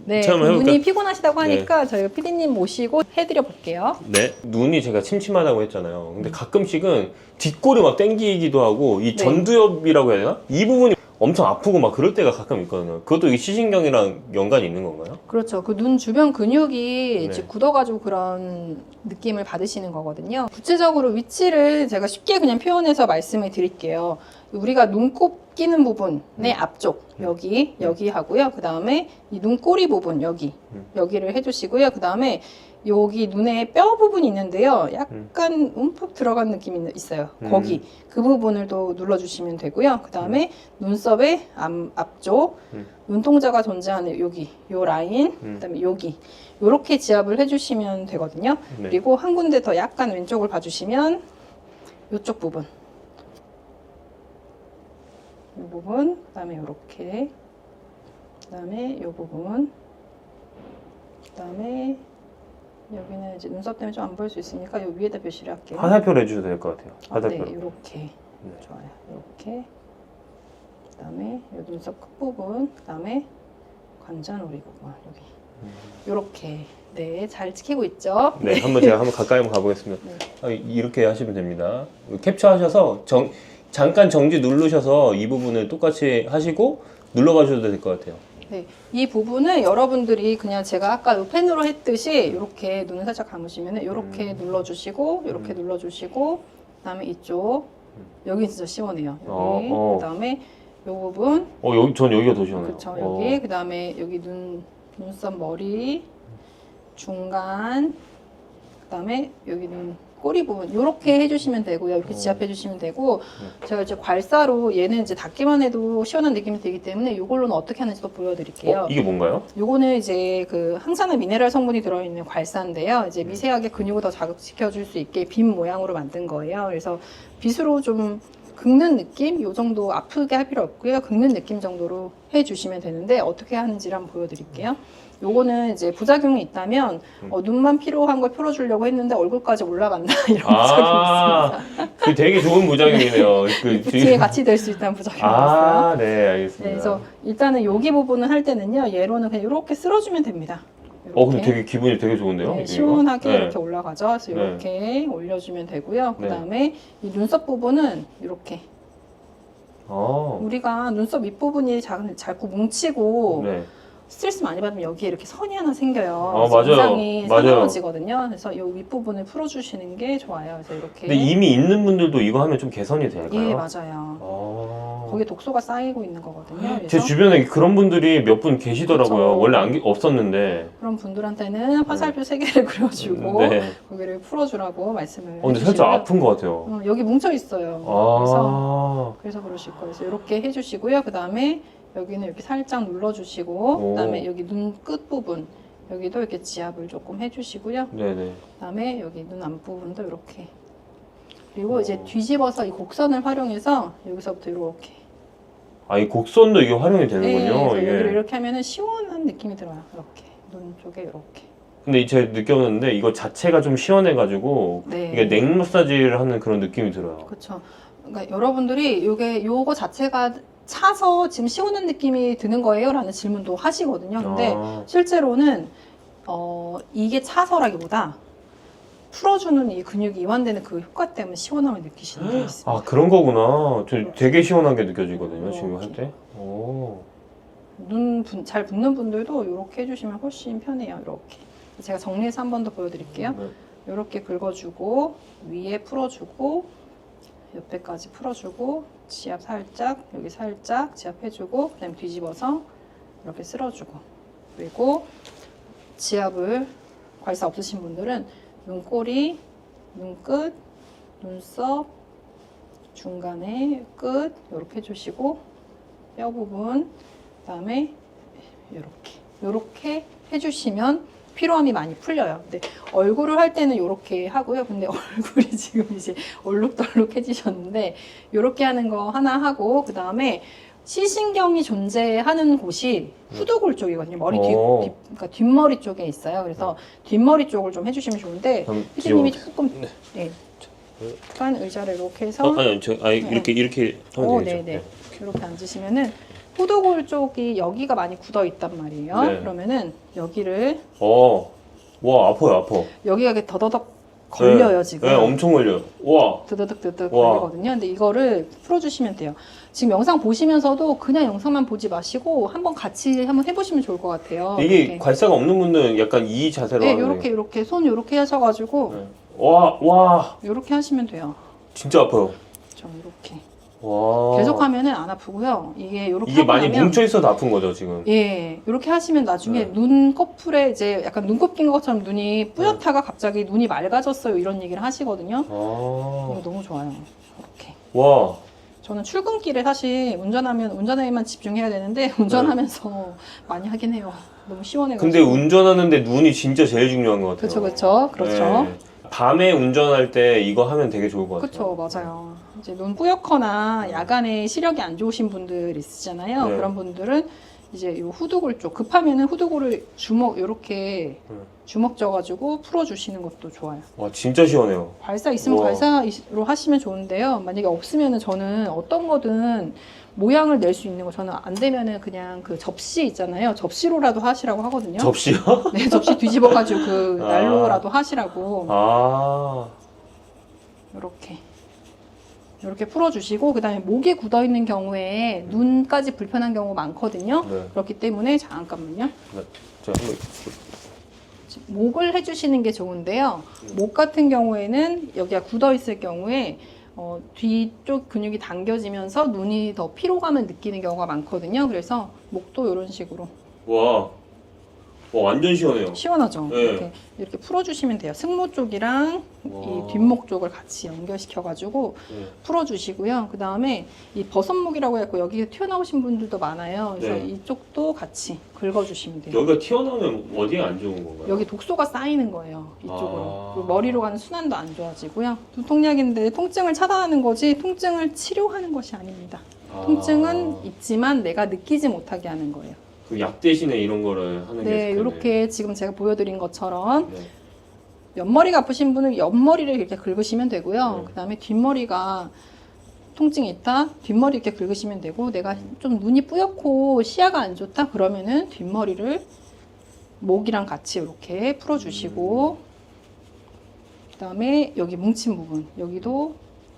네, 체험을 해볼까요? 눈이 피곤하시다고 하니까 저희가 피디님 모시고 해드려 볼게요. 네. 눈이 제가 침침하다고 했잖아요. 근데 가끔씩은 뒷골이 막 땡기기도 하고 이 네. 전두엽이라고 해야 되나? 이 부분이 엄청 아프고 막 그럴 때가 가끔 있거든요. 그것도 이 시신경이랑 연관이 있는 건가요? 그렇죠. 그 눈 주변 근육이 네. 이제 굳어가지고 그런 느낌을 받으시는 거거든요. 구체적으로 위치를 제가 쉽게 그냥 표현해서 말씀을 드릴게요. 우리가 눈곱 끼는 부분의 앞쪽 여기 하고요. 그 다음에 이 눈꼬리 부분 여기를 해주시고요. 그 다음에 여기 눈에 뼈 부분이 있는데요. 약간 움푹 들어간 느낌이 있어요. 거기 그 부분을 또 눌러주시면 되고요. 그 다음에 눈썹의 앞쪽 눈동자가 존재하는 여기 요 라인, 그다음에 여기 요렇게 지압을 해주시면 되거든요. 네. 그리고 한 군데 더 약간 왼쪽을 봐주시면 요쪽 부분, 요 부분, 그다음에 요렇게, 그다음에 요 부분, 그다음에 여기는 이제 눈썹 때문에 좀 안 보일 수 있으니까 요 위에다 표시를 할게요. 화살표를 해주셔도 될 것 같아요. 네, 화살표. 요렇게 좋아요. 요렇게. 그다음에 요 눈썹 끝부분, 그다음에 관자놀이 부분 여기. 요렇게 네, 잘 지키고 있죠? 네, 제가 한번 가까이 한번 가보겠습니다. 네. 아, 이렇게 하시면 됩니다. 캡처하셔서 잠깐 정지 누르셔서 이 부분을 똑같이 하시고 눌러봐 주셔도 될 것 같아요. 네, 이 부분은 여러분들이 그냥 제가 아까 요 펜으로 했듯이 이렇게 눈을 살짝 감으시면 이렇게 눌러주시고 이렇게 눌러주시고 그다음에 이쪽 여기 진짜 시원해요. 여기 그다음에 요 부분 전 여기가 더 시원해요. 그렇죠. 여기 그다음에 여기 눈썹 머리 중간 그다음에 여기 눈 꼬리 부분 이렇게 해주시면 되고요. 이렇게 지압해 주시면 되고 제가 이제 괄사로 얘는 이제 닿기만 해도 시원한 느낌이 들기 때문에 이걸로는 어떻게 하는지 또 보여드릴게요. 이게 뭔가요? 요거는 이제 그 항산화 미네랄 성분이 들어있는 괄사인데요. 이제 미세하게 근육을 더 자극시켜 줄 수 있게 빗 모양으로 만든 거예요. 그래서 빗으로 좀 긁는 느낌? 요 정도 아프게 할 필요 없고요. 긁는 느낌 정도로 해주시면 되는데 어떻게 하는지를 한번 보여드릴게요. 요거는 이제 부작용이 있다면 눈만 필요한 걸 풀어주려고 했는데 얼굴까지 올라간다 이런 부작용이 있습니다. 그 되게 좋은 부작용이네요. 뒤에 같이 될 수 있다는 부작용이 있어요. 네, 알겠습니다. 네, 그래서 일단은 여기 부분을 할 때는요. 얘로는 그냥 이렇게 쓸어주면 됩니다. 근데 되게 기분이 되게 좋은데요? 네, 시원하게 네. 이렇게 올라가죠. 그래서 이렇게 올려주면 되고요. 그 다음에 이 눈썹 부분은 이렇게 우리가 눈썹 윗부분이 자꾸 뭉치고 네. 스트레스 많이 받으면 여기에 이렇게 선이 하나 생겨요. 맞아요. 인상이 맞아요. 사나워지거든요. 그래서 이 윗부분을 풀어주시는 게 좋아요. 그래서 이렇게. 근데 이미 있는 분들도 이거 하면 좀 개선이 될까요? 예, 맞아요. 거기에 독소가 쌓이고 있는 거거든요. 그래서 제 주변에 그런 분들이 몇 분 계시더라고요. 그렇죠. 원래 없었는데. 그런 분들한테는 화살표 3개를 그려주고 네. 거기를 풀어주라고 말씀을 근데 살짝 해주시고요. 아픈 것 같아요. 여기 뭉쳐 있어요. 그래서 그러실 거예요. 그래서 이렇게 해주시고요. 그 다음에 여기는 이렇게 살짝 눌러주시고, 그 다음에 여기 눈 끝 부분 여기도 이렇게 지압을 조금 해주시고요. 네네. 그 다음에 여기 눈 앞부분도 이렇게. 그리고 이제 뒤집어서 이 곡선을 활용해서 여기서부터 이렇게. 이 곡선도 이게 활용이 네, 되는군요. 이게. 여기를 이렇게 하면은 시원한 느낌이 들어요. 이렇게 눈 쪽에 이렇게. 근데 제가 느꼈는데 이거 자체가 좀 시원해가지고 네. 이게 넥 마사지를 하는 그런 느낌이 들어요. 그렇죠. 그러니까 여러분들이 요거 자체가 차서 지금 시원한 느낌이 드는 거예요? 라는 질문도 하시거든요. 근데 실제로는 이게 차서라기보다 풀어주는 이 근육이 이완되는 그 효과 때문에 시원함을 느끼시는 분이 있습니다. 그런 거구나. 저 되게 시원하게 느껴지거든요. 지금 할 때. 잘 붓는 분들도 이렇게 해주시면 훨씬 편해요. 이렇게. 제가 정리해서 한 번 더 보여드릴게요. 이렇게 긁어주고 위에 풀어주고 옆에까지 풀어주고 지압 살짝 여기 살짝 지압해주고 그다음에 뒤집어서 이렇게 쓸어주고 그리고 지압을 괄사 없으신 분들은 눈꼬리, 눈끝, 눈썹, 중간에 끝 이렇게 해주시고 뼈 부분 그다음에 이렇게 해주시면 피로함이 많이 풀려요. 근데 얼굴을 할 때는 이렇게 하고요. 근데 얼굴이 지금 이제 얼룩덜룩해지셨는데 이렇게 하는 거 하나 하고 그 다음에 시신경이 존재하는 곳이 후두골 쪽이거든요. 머리 그러니까 뒷머리 쪽에 있어요. 그래서 뒷머리 쪽을 좀 해주시면 좋은데 피디님이 조금 약간 의자를 이렇게 해서 이렇게 하면 되겠죠. 네네. 이렇게 앉으시면은 후두골 쪽이 여기가 많이 굳어 있단 말이에요. 네. 그러면은 여기를 와 아파. 여기가 이렇게 더더덕 걸려요 지금. 네, 엄청 걸려요. 와. 드드득 와. 걸리거든요. 근데 이거를 풀어주시면 돼요. 지금 영상 보시면서도 그냥 영상만 보지 마시고 한번 같이 한번 해보시면 좋을 것 같아요. 이게 이렇게. 괄사가 없는 분들은 약간 이 자세로 네, 하는 이렇게 손 이렇게 하셔가지고 네. 와 이렇게 하시면 돼요. 진짜 아파요. 저 이렇게 와. 계속하면은 안 아프고요. 이게 이렇게 이게 하고 많이 나면 뭉쳐 있어도 아픈 거죠 지금. 예, 이렇게 하시면 나중에 네. 눈꺼풀에 이제 약간 눈곱 낀 것처럼 눈이 뿌옇다가 갑자기 눈이 맑아졌어요 이런 얘기를 하시거든요. 이거 너무 좋아요. 이렇게. 와. 저는 출근길에 사실 운전에만 집중해야 되는데 운전하면서 많이 하긴 해요. 너무 시원해가지고. 근데 운전하는데 눈이 진짜 제일 중요한 것 같아요. 그렇죠. 네. 밤에 운전할 때 이거 하면 되게 좋을 것 같아요. 그렇죠, 맞아요. 이제 눈 뿌옇거나 야간에 시력이 안 좋으신 분들 있으시잖아요. 네. 그런 분들은 이제 이 후두골 쪽 급하면은 후두골을 이렇게 주먹 져가지고 풀어주시는 것도 좋아요. 와 진짜 시원해요. 괄사 있으면 우와. 괄사로 하시면 좋은데요. 만약에 없으면은 저는 어떤 거든 모양을 낼 수 있는 거 저는 안 되면은 그냥 그 접시 있잖아요. 접시로라도 하시라고 하거든요. 접시요? 네, 접시 뒤집어가지고 그 아. 난로라도 하시라고. 아. 이렇게 풀어주시고 그다음에 목이 굳어 있는 경우에 눈까지 불편한 경우가 많거든요. 네. 그렇기 때문에 잠깐만요. 자 한번. 목을 해주시는 게 좋은데요. 목 같은 경우에는 여기가 굳어 있을 경우에 뒤쪽 근육이 당겨지면서 눈이 더 피로감을 느끼는 경우가 많거든요. 그래서 목도 이런 식으로 와 완전 시원해요. 시원하죠. 네. 이렇게 풀어주시면 돼요. 승모 쪽이랑 와. 이 뒷목 쪽을 같이 연결시켜가지고 네. 풀어주시고요. 그 다음에 이 버섯목이라고 해서 여기 튀어나오신 분들도 많아요. 그래서 네. 이쪽도 같이 긁어주시면 돼요. 여기가 튀어나오면 어디에 안 좋은 건가요? 여기 독소가 쌓이는 거예요. 이쪽으로. 아. 그리고 머리로 가는 순환도 안 좋아지고요. 두통약인데 통증을 차단하는 거지 통증을 치료하는 것이 아닙니다. 통증은 있지만 내가 느끼지 못하게 하는 거예요. 그 약 대신에 이런 거를 하는 게 네, 좋겠네요. 이렇게 지금 제가 보여드린 것처럼 네. 옆머리가 아프신 분은 옆머리를 이렇게 긁으시면 되고요. 네. 그 다음에 뒷머리가 통증이 있다? 뒷머리 이렇게 긁으시면 되고 내가 좀 눈이 뿌옇고 시야가 안 좋다? 그러면은 뒷머리를 목이랑 같이 이렇게 풀어주시고 그 다음에 여기 뭉친 부분 여기도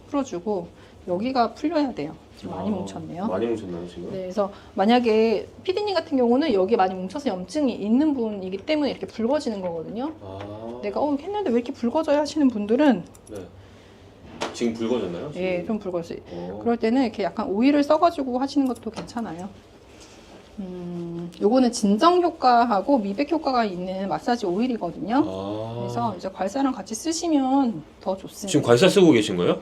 풀어주고 여기가 풀려야 돼요. 지금 많이 뭉쳤네요. 많이 뭉쳤나요 지금? 네, 그래서 만약에 피디님 같은 경우는 여기 많이 뭉쳐서 염증이 있는 분이기 때문에 이렇게 붉어지는 거거든요. 내가 했는데 왜 이렇게 붉어져요 하시는 분들은 네. 지금 붉어졌나요? 지금? 예, 좀 붉어졌어요. 어. 그럴 때는 이렇게 약간 오일을 써가지고 하시는 것도 괜찮아요. 요거는 진정 효과하고 미백 효과가 있는 마사지 오일이거든요. 그래서 이제 괄사랑 같이 쓰시면 더 좋습니다. 지금 괄사 쓰고 계신 거예요?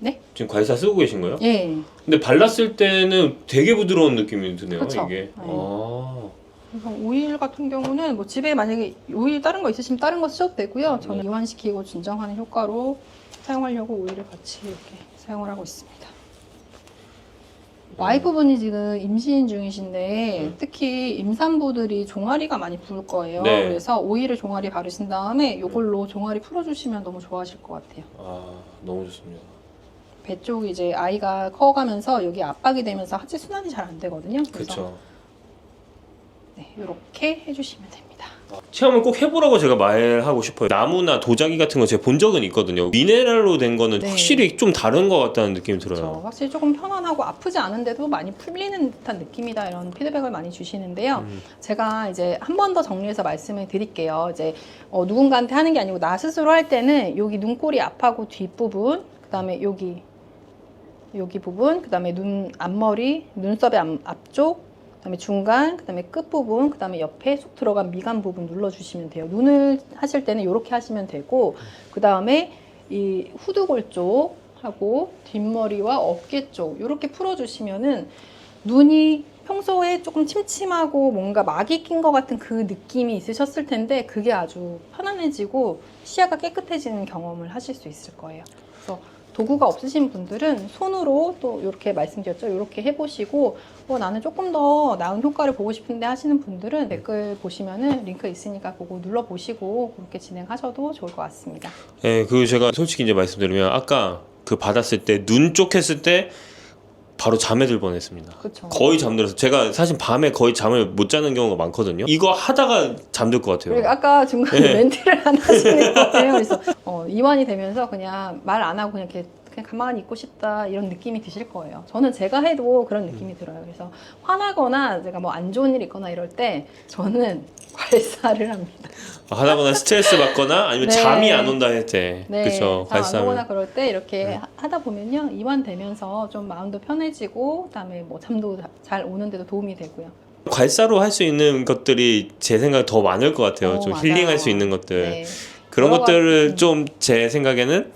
네? 지금 괄사 쓰고 계신 거예요? 예. 근데 발랐을 때는 되게 부드러운 느낌이 드네요. 그쵸. 이게. 네. 그래서 오일 같은 경우는 뭐 집에 만약에 오일 다른 거 있으시면 다른 거 쓰셔도 되고요. 저는 이완시키고 진정하는 효과로 사용하려고 오일을 같이 이렇게 사용을 하고 있습니다. 와이프분이 지금 임신 중이신데 특히 임산부들이 종아리가 많이 부을 거예요. 네. 그래서 오일을 종아리 바르신 다음에 이걸로 종아리 풀어주시면 너무 좋아하실 것 같아요. 너무 좋습니다. 배 쪽이 이제 아이가 커가면서 여기 압박이 되면서 하체 순환이 잘 안 되거든요. 그래서 그렇죠. 네, 이렇게 해주시면 됩니다. 체험을 꼭 해보라고 제가 말하고 싶어요. 나무나 도자기 같은 거 제가 본 적은 있거든요. 미네랄로 된 거는 네. 확실히 좀 다른 것 같다는 느낌이 들어요. 그렇죠. 확실히 조금 편안하고 아프지 않은데도 많이 풀리는 듯한 느낌이다 이런 피드백을 많이 주시는데요. 제가 이제 한 번 더 정리해서 말씀을 드릴게요. 이제 누군가한테 하는 게 아니고 나 스스로 할 때는 여기 눈꼬리 앞하고 뒷부분, 그 다음에 여기 부분, 그 다음에 눈 앞머리, 눈썹의 앞쪽, 그 다음에 중간, 그 다음에 끝부분, 그 다음에 옆에 쏙 들어간 미간 부분 눌러주시면 돼요. 눈을 하실 때는 이렇게 하시면 되고, 그 다음에 이 후두골 쪽 하고 뒷머리와 어깨 쪽 이렇게 풀어주시면은 눈이 평소에 조금 침침하고 뭔가 막이 낀 것 같은 그 느낌이 있으셨을 텐데 그게 아주 편안해지고 시야가 깨끗해지는 경험을 하실 수 있을 거예요. 그래서 도구가 없으신 분들은 손으로 또 이렇게 말씀드렸죠. 이렇게 해보시고 나는 조금 더 나은 효과를 보고 싶은데 하시는 분들은 댓글 보시면은 링크 있으니까 그거 눌러보시고 그렇게 진행하셔도 좋을 것 같습니다. 예, 그 제가 솔직히 이제 말씀드리면 아까 그 받았을 때 눈 쪽 했을 때 바로 잠에 들 뻔했습니다. 그쵸. 거의 잠들어서 제가 사실 밤에 거의 잠을 못 자는 경우가 많거든요. 이거 하다가 잠들 것 같아요. 그리고 아까 중간에 네. 멘트를 안 하시는 것 같아요. 그래서 이완이 되면서 그냥 말 안 하고 그냥 이렇게 그냥 가만히 있고 싶다 이런 느낌이 드실 거예요. 저는 제가 해도 그런 느낌이 들어요. 그래서 화나거나 제가 뭐 안 좋은 일 있거나 이럴 때 저는 괄사를 합니다. 하다거나 스트레스 받거나 아니면 네. 잠이 안 온다 할 때, 네, 그렇죠. 잠 안 오거나 발사하면. 그럴 때 이렇게 네. 하다 보면요 이완되면서 좀 마음도 편해지고 그다음에 뭐 잠도 잘 오는데도 도움이 되고요. 괄사로 할 수 있는 것들이 제 생각에 더 많을 것 같아요. 좀 맞아요. 힐링할 수 있는 것들. 네. 그런 여러 것들을 가지- 좀 제 생각에는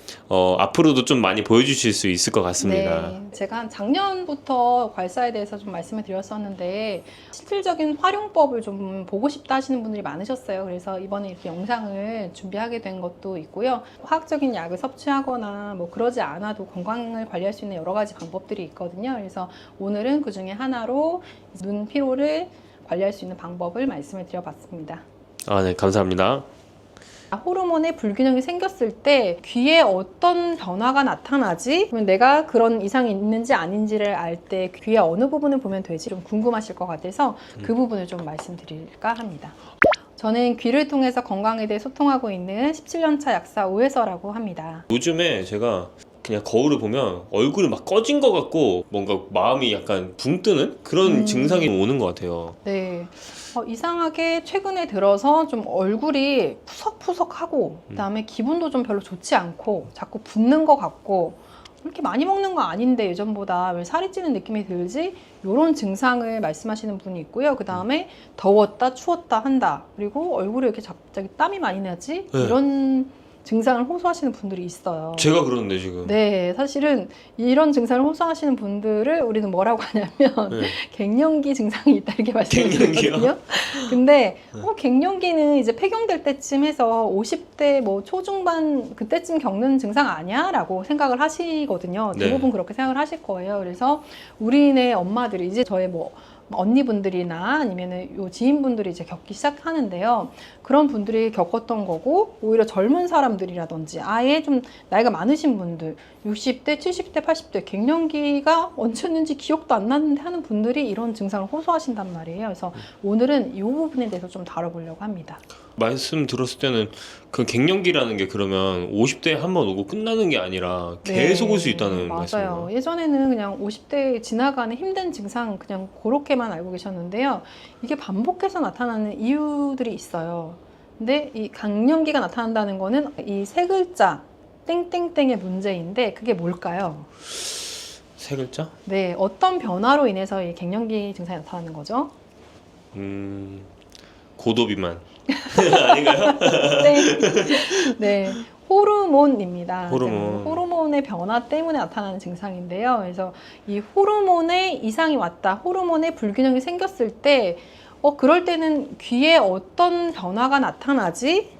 앞으로도 좀 많이 보여주실 수 있을 것 같습니다. 네, 제가 한 작년부터 괄사에 대해서 좀 말씀을 드렸었는데 실질적인 활용법을 좀 보고 싶다 하시는 분들이 많으셨어요. 그래서 이번에 이렇게 영상을 준비하게 된 것도 있고요. 화학적인 약을 섭취하거나 뭐 그러지 않아도 건강을 관리할 수 있는 여러 가지 방법들이 있거든요. 그래서 오늘은 그 중에 하나로 눈 피로를 관리할 수 있는 방법을 말씀을 드려봤습니다. 아, 네, 감사합니다. 호르몬의 불균형이 생겼을 때 귀에 어떤 변화가 나타나지? 그러면 내가 그런 이상이 있는지 아닌지를 알 때 귀의 어느 부분을 보면 되지? 좀 궁금하실 것 같아서 그 부분을 좀 말씀드릴까 합니다. 저는 귀를 통해서 건강에 대해 소통하고 있는 17년차 약사 오혜서라고 합니다. 요즘에 제가 그냥 거울을 보면 얼굴이 막 꺼진 것 같고 뭔가 마음이 약간 붕 뜨는 그런 증상이 오는 것 같아요. 네. 이상하게 최근에 들어서 좀 얼굴이 푸석푸석하고 그다음에 기분도 좀 별로 좋지 않고 자꾸 붓는 것 같고 이렇게 많이 먹는 거 아닌데 예전보다 왜 살이 찌는 느낌이 들지? 이런 증상을 말씀하시는 분이 있고요. 그 다음에 더웠다 추웠다 한다. 그리고 얼굴에 이렇게 갑자기 땀이 많이 나지? 네. 이런 증상을 호소하시는 분들이 있어요. 제가 그러는데 지금. 네, 사실은 이런 증상을 호소하시는 분들을 우리는 뭐라고 하냐면 네. 갱년기 증상이 있다 이렇게 갱년기요? 말씀드리거든요. 근데 갱년기는 이제 폐경될 때쯤 해서 50대 뭐 초중반 그때쯤 겪는 증상 아니야? 라고 생각을 하시거든요. 네. 대부분 그렇게 생각을 하실 거예요. 그래서 우리네 엄마들이 이제 저의 뭐 언니분들이나 아니면은 요 지인분들이 이제 겪기 시작하는데요. 그런 분들이 겪었던 거고 오히려 젊은 사람들이라든지 아예 좀 나이가 많으신 분들 60대, 70대, 80대 갱년기가 언제였는지 기억도 안 나는데 하는 분들이 이런 증상을 호소하신단 말이에요. 그래서 오늘은 이 부분에 대해서 좀 다뤄보려고 합니다. 말씀 들었을 때는 그 갱년기라는 게 그러면 50대에 한 번 오고 끝나는 게 아니라 네, 계속 올 수 있다는 맞아요. 말씀인가요? 예전에는 그냥 50대 지나가는 힘든 증상 그냥 그렇게만 알고 계셨는데요. 이게 반복해서 나타나는 이유들이 있어요. 근데 이 갱년기가 나타난다는 거는 이 세 글자 땡땡땡의 문제인데 그게 뭘까요? 세 글자? 네, 어떤 변화로 인해서 이 갱년기 증상이 나타나는 거죠? 고도비만 아닌가요? 네, 네, 호르몬입니다. 호르몬. 이제 호르몬의 변화 때문에 나타나는 증상인데요. 그래서 이 호르몬에 이상이 왔다, 호르몬의 불균형이 생겼을 때, 그럴 때는 귀에 어떤 변화가 나타나지?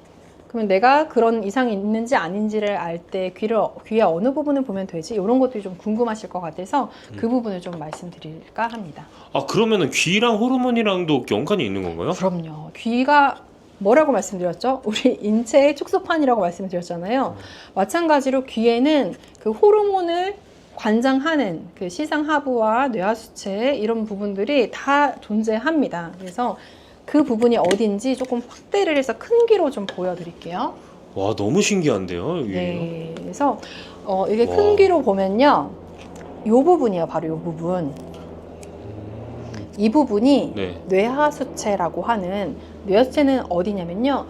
그러면 내가 그런 이상이 있는지 아닌지를 알 때 귀의 어느 부분을 보면 되지? 이런 것들이 좀 궁금하실 것 같아서 그 부분을 좀 말씀드릴까 합니다. 아, 그러면은 귀랑 호르몬이랑도 연관이 있는 건가요? 그럼요. 귀가 뭐라고 말씀드렸죠? 우리 인체의 축소판이라고 말씀드렸잖아요. 마찬가지로 귀에는 그 호르몬을 관장하는 그 시상하부와 뇌하수체 이런 부분들이 다 존재합니다. 그래서 그 부분이 어딘지 조금 확대를 해서 큰 귀로 좀 보여드릴게요. 와, 너무 신기한데요, 이게. 네. 그래서 이게 와. 큰 귀로 보면요. 이 부분이에요. 바로 이 부분. 이 부분이 네. 뇌하수체라고 하는 뇌하수체는 어디냐면요.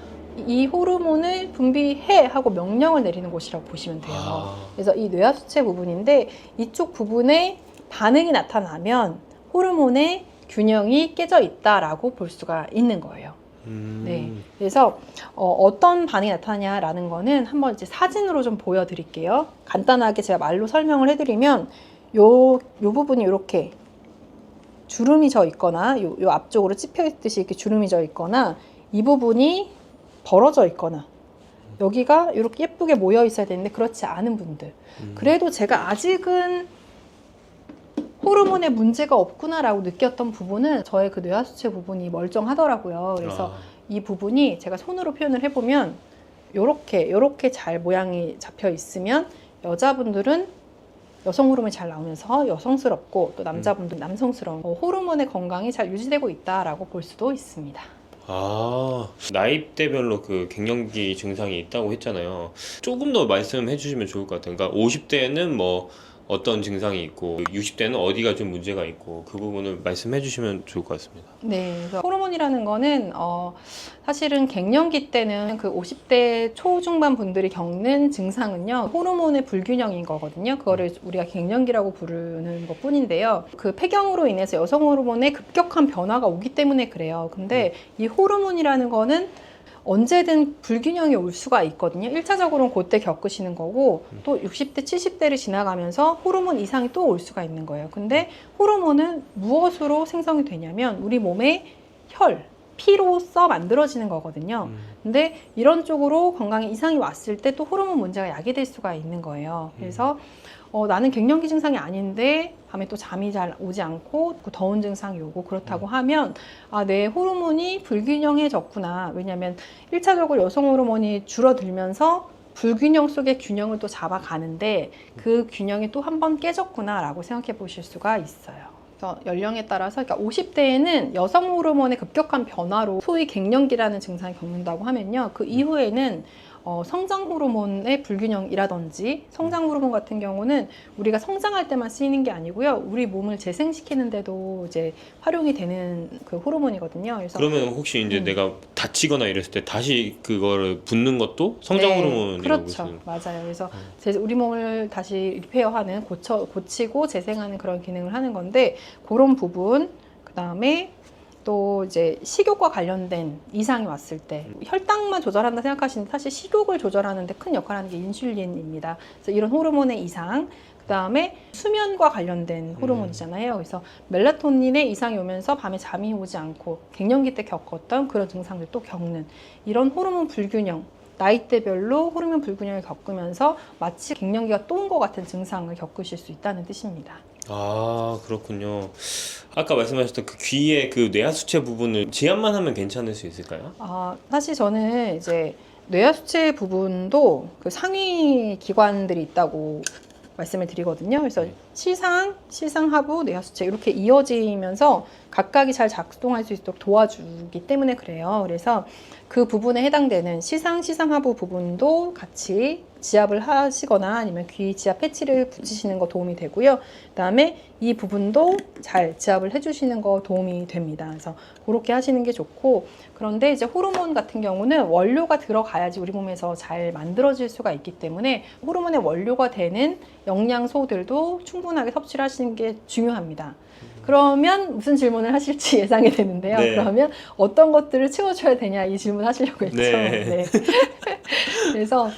이 호르몬을 분비해 하고 명령을 내리는 곳이라고 보시면 돼요. 아. 그래서 이 뇌하수체 부분인데 이쪽 부분에 반응이 나타나면 호르몬의 균형이 깨져 있다라고 볼 수가 있는 거예요. 네. 그래서 어떤 반응이 나타나냐라는 거는 한번 이제 사진으로 좀 보여드릴게요. 간단하게 제가 말로 설명을 해드리면 요 부분이 이렇게 주름이 져 있거나 요 앞쪽으로 찝혀 있듯이 이렇게 주름이 져 있거나 이 부분이 벌어져 있거나 여기가 이렇게 예쁘게 모여 있어야 되는데 그렇지 않은 분들. 그래도 제가 아직은 호르몬에 문제가 없구나라고 느꼈던 부분은 저의 그 뇌하수체 부분이 멀쩡하더라고요. 그래서 이 부분이 제가 손으로 표현을 해보면 요렇게 잘 모양이 잡혀 있으면 여자분들은 여성 호르몬이 잘 나오면서 여성스럽고 또 남자분들은 남성스러운 호르몬의 건강이 잘 유지되고 있다라고 볼 수도 있습니다. 나이대별로 그 갱년기 증상이 있다고 했잖아요. 조금 더 말씀해 주시면 좋을 것 같아요. 그러니까 50대는 뭐 어떤 증상이 있고 60대는 어디가 좀 문제가 있고 그 부분을 말씀해 주시면 좋을 것 같습니다. 네, 그래서 호르몬이라는 거는 사실은 갱년기 때는 그 50대 초중반 분들이 겪는 증상은요 호르몬의 불균형인 거거든요. 그거를 우리가 갱년기라고 부르는 것 뿐인데요. 그 폐경으로 인해서 여성 호르몬의 급격한 변화가 오기 때문에 그래요. 근데 이 호르몬이라는 거는 언제든 불균형이 올 수가 있거든요. 1차적으로는 그때 겪으시는 거고 또 60대, 70대를 지나가면서 호르몬 이상이 또 올 수가 있는 거예요. 근데 호르몬은 무엇으로 생성이 되냐면 우리 몸의 혈, 피로써 만들어지는 거거든요. 근데 이런 쪽으로 건강에 이상이 왔을 때 또 호르몬 문제가 야기될 수가 있는 거예요. 그래서 나는 갱년기 증상이 아닌데 밤에 또 잠이 잘 오지 않고 더운 증상이 오고 그렇다고 하면 내 호르몬이 불균형해졌구나. 왜냐하면 1차적으로 여성 호르몬이 줄어들면서 불균형 속의 균형을 또 잡아가는데 그 균형이 또 한 번 깨졌구나 라고 생각해 보실 수가 있어요. 그래서 연령에 따라서 그러니까 50대에는 여성 호르몬의 급격한 변화로 소위 갱년기라는 증상을 겪는다고 하면요. 그 이후에는 성장 호르몬의 불균형이라든지 성장 호르몬 같은 경우는 우리가 성장할 때만 쓰이는 게 아니고요. 우리 몸을 재생시키는 데도 이제 활용이 되는 그 호르몬이거든요. 그래서 그러면 혹시 이제 내가 다치거나 이랬을 때 다시 그거를 붓는 것도 성장 네, 호르몬이라고 그렇죠. 보시는 맞아요. 그래서 우리 몸을 다시 리페어하는 고치고 재생하는 그런 기능을 하는 건데 그런 부분 그다음에 또 이제 식욕과 관련된 이상이 왔을 때 혈당만 조절한다 생각하시는데 사실 식욕을 조절하는 데 큰 역할을 하는 게 인슐린입니다. 그래서 이런 호르몬의 이상 그 다음에 수면과 관련된 호르몬이잖아요. 그래서 멜라토닌의 이상이 오면서 밤에 잠이 오지 않고 갱년기 때 겪었던 그런 증상들 또 겪는 이런 호르몬 불균형 나이대별로 호르몬 불균형을 겪으면서 마치 갱년기가 또 온 것 같은 증상을 겪으실 수 있다는 뜻입니다. 그렇군요. 아까 말씀하셨던 그 귀의 그 뇌하수체 부분을 제압만 하면 괜찮을 수 있을까요? 사실 저는 이제 뇌하수체 부분도 그 상위 기관들이 있다고 말씀을 드리거든요. 그래서 시상, 하부, 뇌하수체 이렇게 이어지면서 각각이 잘 작동할 수 있도록 도와주기 때문에 그래요. 그래서 그 부분에 해당되는 시상, 하부 부분도 같이 지압을 하시거나 아니면 귀 지압 패치를 붙이시는 거 도움이 되고요. 그다음에 이 부분도 잘 지압을 해주시는 거 도움이 됩니다. 그래서 그렇게 하시는 게 좋고 그런데 이제 호르몬 같은 경우는 원료가 들어가야지 우리 몸에서 잘 만들어질 수가 있기 때문에 호르몬의 원료가 되는 영양소들도 충분하게 섭취를 하시는 게 중요합니다. 그러면 무슨 질문을 하실지 예상이 되는데요. 네. 그러면 어떤 것들을 채워줘야 되냐 이 질문 하시려고 했죠. 네. 그래서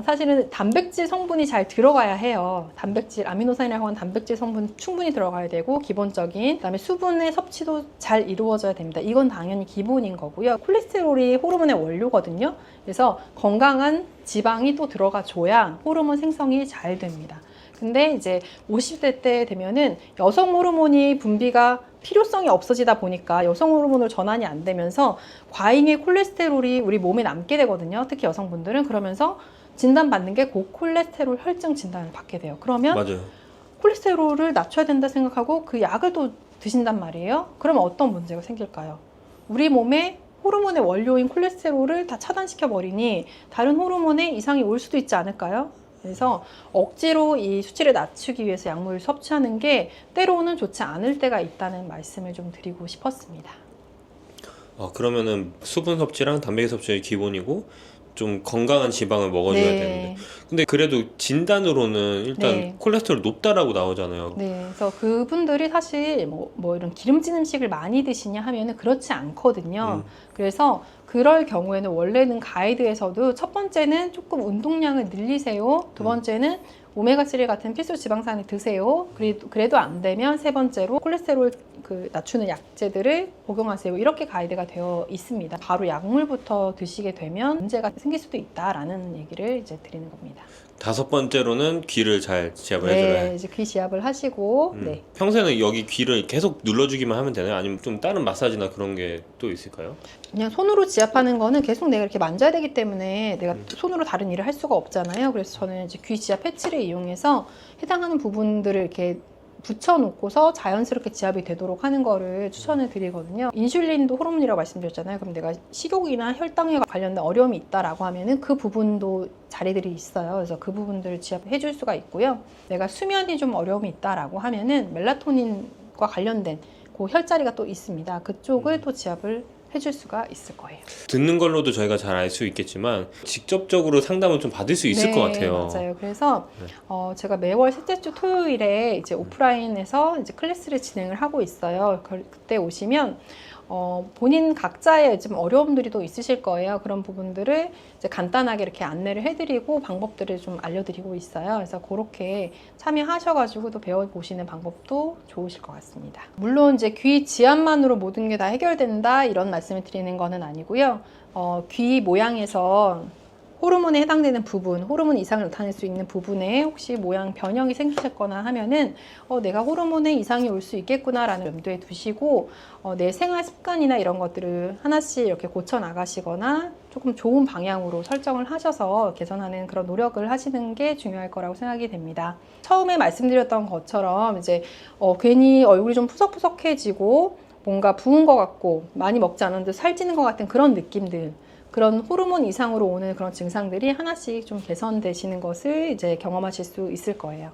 사실은 단백질 성분이 잘 들어가야 해요. 단백질, 아미노산이라고 하는 단백질 성분 충분히 들어가야 되고 기본적인 그다음에 수분의 섭취도 잘 이루어져야 됩니다. 이건 당연히 기본인 거고요. 콜레스테롤이 호르몬의 원료거든요. 그래서 건강한 지방이 또 들어가줘야 호르몬 생성이 잘 됩니다. 근데 이제 50대 때 되면은 여성 호르몬이 분비가 필요성이 없어지다 보니까 여성 호르몬으로 전환이 안 되면서 과잉의 콜레스테롤이 우리 몸에 남게 되거든요. 특히 여성분들은 그러면서 진단받는 게 고콜레스테롤 혈증 진단을 받게 돼요. 그러면 맞아요. 콜레스테롤을 낮춰야 된다 생각하고 그 약을 또 드신단 말이에요. 그러면 어떤 문제가 생길까요? 우리 몸에 호르몬의 원료인 콜레스테롤을 다 차단시켜 버리니 다른 호르몬에 이상이 올 수도 있지 않을까요? 그래서 억지로 이 수치를 낮추기 위해서 약물을 섭취하는 게 때로는 좋지 않을 때가 있다는 말씀을 좀 드리고 싶었습니다. 그러면은 수분 섭취랑 단백질 섭취가 기본이고 좀 건강한 지방을 먹어줘야 네. 되는데 근데 그래도 진단으로는 일단 네. 콜레스테롤 높다라고 나오잖아요. 네, 그래서 그분들이 사실 뭐 이런 기름진 음식을 많이 드시냐 하면은 그렇지 않거든요. 그래서 그럴 경우에는 원래는 가이드에서도 첫 번째는 조금 운동량을 늘리세요. 두 번째는 오메가3 같은 필수 지방산을 드세요. 그래도 안 되면 세 번째로 콜레스테롤 낮추는 약제들을 복용하세요. 이렇게 가이드가 되어 있습니다. 바로 약물부터 드시게 되면 문제가 생길 수도 있다라는 얘기를 이제 드리는 겁니다. 다섯 번째로는 귀를 잘 지압을 해줘야 네, 이제 귀 지압을 하시고, 네. 평소에는 여기 귀를 계속 눌러주기만 하면 되나요? 아니면 좀 다른 마사지나 그런 게 또 있을까요? 그냥 손으로 지압하는 거는 계속 내가 이렇게 만져야 되기 때문에 내가 손으로 다른 일을 할 수가 없잖아요. 그래서 저는 이제 귀 지압 패치를 이용해서 해당하는 부분들을 이렇게 붙여놓고서 자연스럽게 지압이 되도록 하는 거를 추천을 드리거든요. 인슐린도 호르몬이라고 말씀드렸잖아요. 그럼 내가 식욕이나 혈당에 관련된 어려움이 있다라고 하면은 그 부분도 자리들이 있어요. 그래서 그 부분들을 지압해 줄 수가 있고요. 내가 수면이 좀 어려움이 있다라고 하면은 멜라토닌과 관련된 그 혈자리가 또 있습니다. 그쪽을 또 지압을 해줄 수가 있을 거예요. 듣는 걸로도 저희가 잘 알 수 있겠지만 직접적으로 상담을 좀 받을 수 있을 네, 것 같아요. 맞아요. 그래서 네. 제가 매월 셋째 주 토요일에 이제 오프라인에서 이제 클래스를 진행을 하고 있어요. 그때 오시면 본인 각자의 좀 어려움들이 또 있으실 거예요. 그런 부분들을 이제 간단하게 이렇게 안내를 해드리고 방법들을 좀 알려드리고 있어요. 그래서 그렇게 참여하셔가지고 또 배워보시는 방법도 좋으실 것 같습니다. 물론 이제 귀 지압만으로 모든 게 다 해결된다 이런 말씀을 드리는 거는 아니고요. 귀 모양에서 호르몬에 해당되는 부분, 호르몬 이상을 나타낼 수 있는 부분에 혹시 모양 변형이 생기셨거나 하면은 내가 호르몬에 이상이 올 수 있겠구나라는 염두에 두시고 내 생활 습관이나 이런 것들을 하나씩 이렇게 고쳐 나가시거나 조금 좋은 방향으로 설정을 하셔서 개선하는 그런 노력을 하시는 게 중요할 거라고 생각이 됩니다. 처음에 말씀드렸던 것처럼 이제 괜히 얼굴이 좀 푸석푸석해지고 뭔가 부은 것 같고 많이 먹지 않았는데 살찌는 것 같은 그런 느낌들, 그런 호르몬 이상으로 오는 그런 증상들이 하나씩 좀 개선되시는 것을 이제 경험하실 수 있을 거예요.